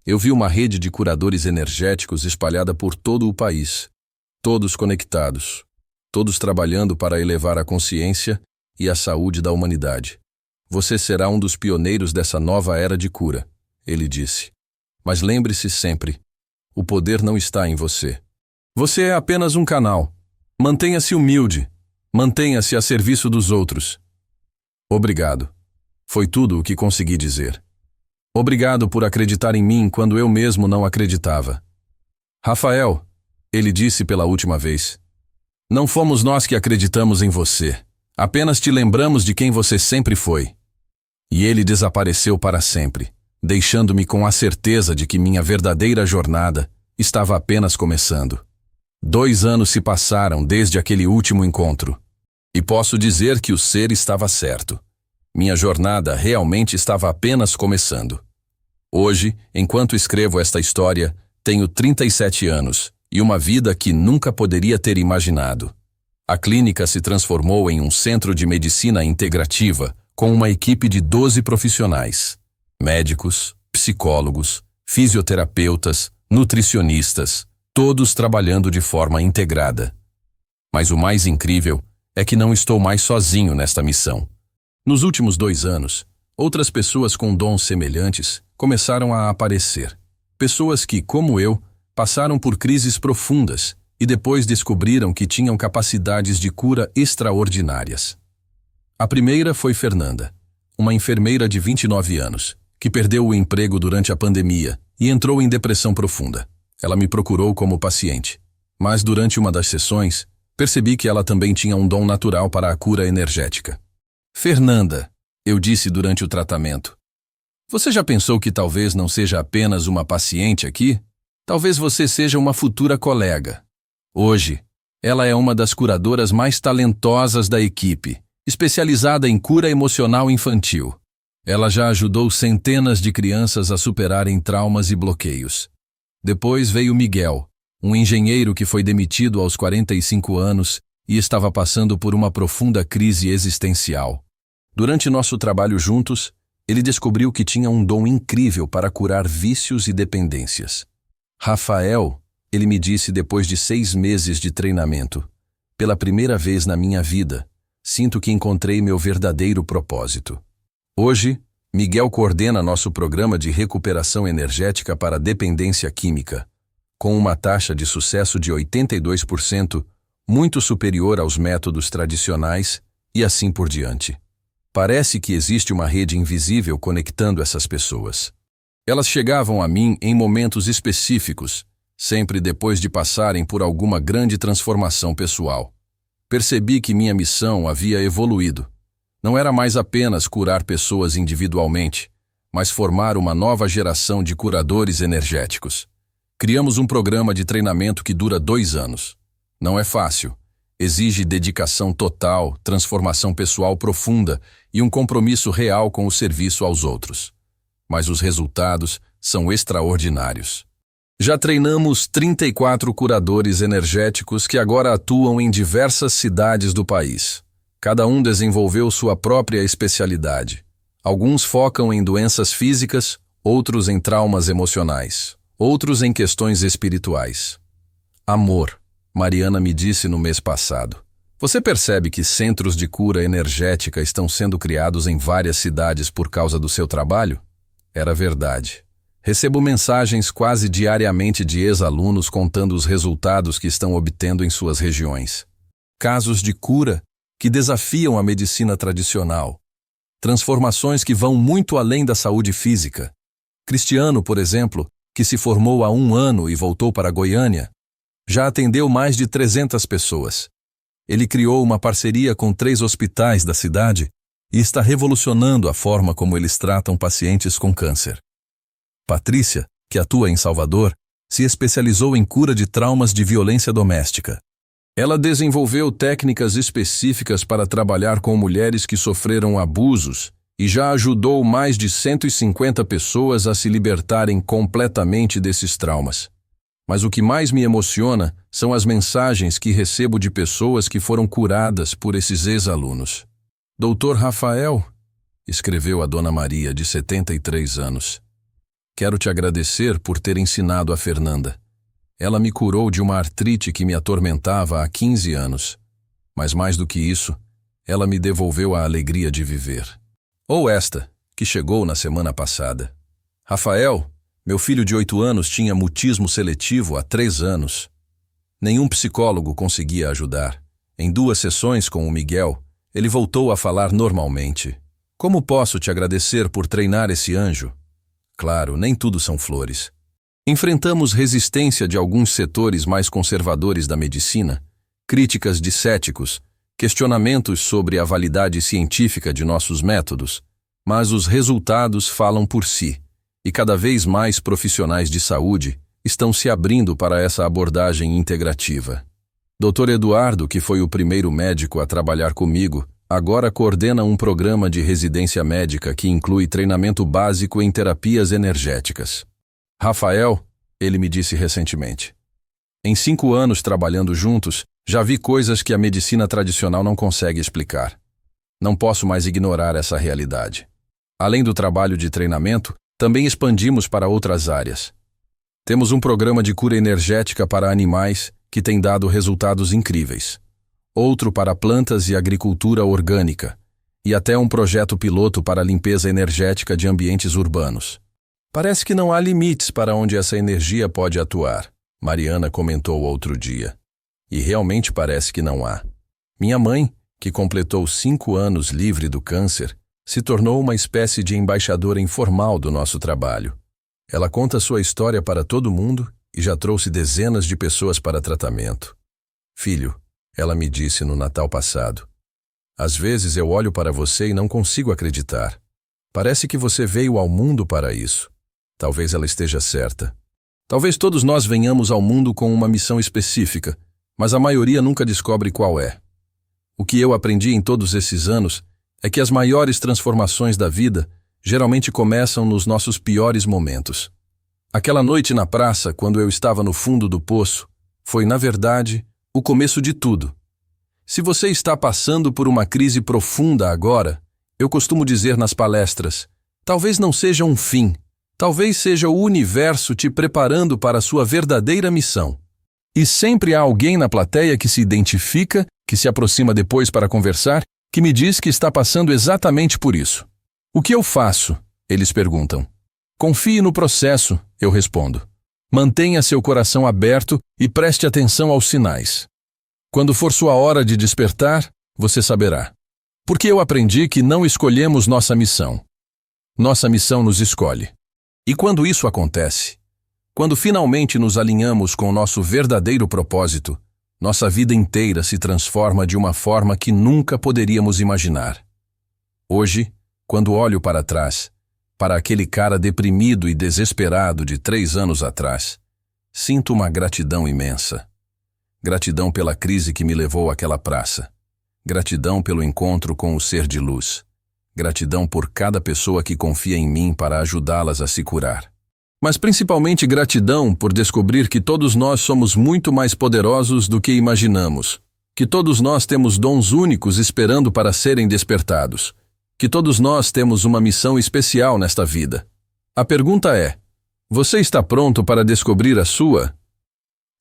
Eu vi uma rede de curadores energéticos espalhada por todo o país, todos conectados, todos trabalhando para elevar a consciência e a saúde da humanidade. Você será um dos pioneiros dessa nova era de cura, ele disse. Mas lembre-se sempre, o poder não está em você. Você é apenas um canal. Mantenha-se humilde. Mantenha-se a serviço dos outros. Obrigado. Foi tudo o que consegui dizer. Obrigado por acreditar em mim quando eu mesmo não acreditava. Rafael, ele disse pela última vez, não fomos nós que acreditamos em você. Apenas te lembramos de quem você sempre foi. E ele desapareceu para sempre, deixando-me com a certeza de que minha verdadeira jornada estava apenas começando. 2 anos se passaram desde aquele último encontro. E posso dizer que o ser estava certo. Minha jornada realmente estava apenas começando. Hoje, enquanto escrevo esta história, tenho 37 anos e uma vida que nunca poderia ter imaginado. A clínica se transformou em um centro de medicina integrativa com uma equipe de 12 profissionais. Médicos, psicólogos, fisioterapeutas, nutricionistas, todos trabalhando de forma integrada. Mas o mais incrível é que não estou mais sozinho nesta missão. Nos últimos 2 anos, outras pessoas com dons semelhantes começaram a aparecer. Pessoas que, como eu, passaram por crises profundas e depois descobriram que tinham capacidades de cura extraordinárias. A primeira foi Fernanda, uma enfermeira de 29 anos, que perdeu o emprego durante a pandemia e entrou em depressão profunda. Ela me procurou como paciente, mas durante uma das sessões, percebi que ela também tinha um dom natural para a cura energética. Fernanda, eu disse durante o tratamento, você já pensou que talvez não seja apenas uma paciente aqui? Talvez você seja uma futura colega. Hoje, ela é uma das curadoras mais talentosas da equipe, especializada em cura emocional infantil. Ela já ajudou centenas de crianças a superarem traumas e bloqueios. Depois veio Miguel, um engenheiro que foi demitido aos 45 anos e estava passando por uma profunda crise existencial. Durante nosso trabalho juntos, ele descobriu que tinha um dom incrível para curar vícios e dependências. Rafael, ele me disse depois de 6 meses de treinamento, pela primeira vez na minha vida, sinto que encontrei meu verdadeiro propósito. Hoje, Miguel coordena nosso programa de recuperação energética para dependência química, com uma taxa de sucesso de 82%, muito superior aos métodos tradicionais e assim por diante. Parece que existe uma rede invisível conectando essas pessoas. Elas chegavam a mim em momentos específicos, sempre depois de passarem por alguma grande transformação pessoal. Percebi que minha missão havia evoluído. Não era mais apenas curar pessoas individualmente, mas formar uma nova geração de curadores energéticos. Criamos um programa de treinamento que dura 2 anos. Não é fácil. Exige dedicação total, transformação pessoal profunda e um compromisso real com o serviço aos outros. Mas os resultados são extraordinários. Já treinamos 34 curadores energéticos que agora atuam em diversas cidades do país. Cada um desenvolveu sua própria especialidade. Alguns focam em doenças físicas, outros em traumas emocionais, outros em questões espirituais. Amor, Mariana me disse no mês passado. Você percebe que centros de cura energética estão sendo criados em várias cidades por causa do seu trabalho? Era verdade. Recebo mensagens quase diariamente de ex-alunos contando os resultados que estão obtendo em suas regiões. Casos de cura que desafiam a medicina tradicional. Transformações que vão muito além da saúde física. Cristiano, por exemplo, que se formou há 1 ano e voltou para Goiânia, já atendeu mais de 300 pessoas. Ele criou uma parceria com 3 hospitais da cidade e está revolucionando a forma como eles tratam pacientes com câncer. Patrícia, que atua em Salvador, se especializou em cura de traumas de violência doméstica. Ela desenvolveu técnicas específicas para trabalhar com mulheres que sofreram abusos e já ajudou mais de 150 pessoas a se libertarem completamente desses traumas. Mas o que mais me emociona são as mensagens que recebo de pessoas que foram curadas por esses ex-alunos. Doutor Rafael, escreveu a Dona Maria, de 73 anos. Quero te agradecer por ter ensinado a Fernanda. Ela me curou de uma artrite que me atormentava há 15 anos. Mas mais do que isso, ela me devolveu a alegria de viver. Ou esta, que chegou na semana passada. Rafael, meu filho de 8 anos tinha mutismo seletivo há 3 anos. Nenhum psicólogo conseguia ajudar. Em 2 sessões com o Miguel, ele voltou a falar normalmente. Como posso te agradecer por treinar esse anjo? Claro, nem tudo são flores. Enfrentamos resistência de alguns setores mais conservadores da medicina, críticas de céticos, questionamentos sobre a validade científica de nossos métodos, mas os resultados falam por si, e cada vez mais profissionais de saúde estão se abrindo para essa abordagem integrativa. Dr. Eduardo, que foi o primeiro médico a trabalhar comigo, agora coordena um programa de residência médica que inclui treinamento básico em terapias energéticas. Rafael, ele me disse recentemente, em 5 anos trabalhando juntos, já vi coisas que a medicina tradicional não consegue explicar. Não posso mais ignorar essa realidade. Além do trabalho de treinamento, também expandimos para outras áreas. Temos um programa de cura energética para animais que tem dado resultados incríveis. Outro para plantas e agricultura orgânica. E até um projeto piloto para limpeza energética de ambientes urbanos. Parece que não há limites para onde essa energia pode atuar, Mariana comentou outro dia. E realmente parece que não há. Minha mãe, que completou 5 anos livre do câncer, se tornou uma espécie de embaixadora informal do nosso trabalho. Ela conta sua história para todo mundo e já trouxe dezenas de pessoas para tratamento. Filho, ela me disse no Natal passado, às vezes eu olho para você e não consigo acreditar. Parece que você veio ao mundo para isso. Talvez ela esteja certa. Talvez todos nós venhamos ao mundo com uma missão específica, mas a maioria nunca descobre qual é. O que eu aprendi em todos esses anos é que as maiores transformações da vida geralmente começam nos nossos piores momentos. Aquela noite na praça, quando eu estava no fundo do poço, foi, na verdade, o começo de tudo. Se você está passando por uma crise profunda agora, eu costumo dizer nas palestras, talvez não seja um fim, talvez seja o universo te preparando para a sua verdadeira missão. E sempre há alguém na plateia que se identifica, que se aproxima depois para conversar, que me diz que está passando exatamente por isso. O que eu faço? Eles perguntam. Confie no processo, eu respondo. Mantenha seu coração aberto e preste atenção aos sinais. Quando for sua hora de despertar, você saberá. Porque eu aprendi que não escolhemos nossa missão. Nossa missão nos escolhe. E quando isso acontece, quando finalmente nos alinhamos com o nosso verdadeiro propósito, nossa vida inteira se transforma de uma forma que nunca poderíamos imaginar. Hoje, quando olho para trás, para aquele cara deprimido e desesperado de 3 anos atrás, sinto uma gratidão imensa. Gratidão pela crise que me levou àquela praça. Gratidão pelo encontro com o ser de luz. Gratidão por cada pessoa que confia em mim para ajudá-las a se curar. Mas principalmente gratidão por descobrir que todos nós somos muito mais poderosos do que imaginamos. Que todos nós temos dons únicos esperando para serem despertados. Que todos nós temos uma missão especial nesta vida. A pergunta é: você está pronto para descobrir a sua?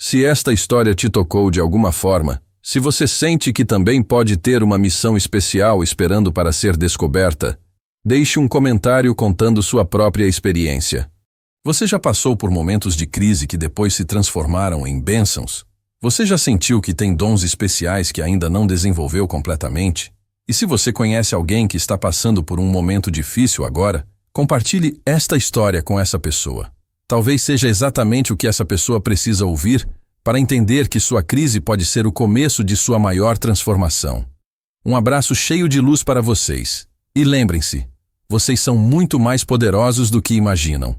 Se esta história te tocou de alguma forma, se você sente que também pode ter uma missão especial esperando para ser descoberta, deixe um comentário contando sua própria experiência. Você já passou por momentos de crise que depois se transformaram em bênçãos? Você já sentiu que tem dons especiais que ainda não desenvolveu completamente? E se você conhece alguém que está passando por um momento difícil agora, compartilhe esta história com essa pessoa. Talvez seja exatamente o que essa pessoa precisa ouvir para entender que sua crise pode ser o começo de sua maior transformação. Um abraço cheio de luz para vocês. E lembrem-se, vocês são muito mais poderosos do que imaginam.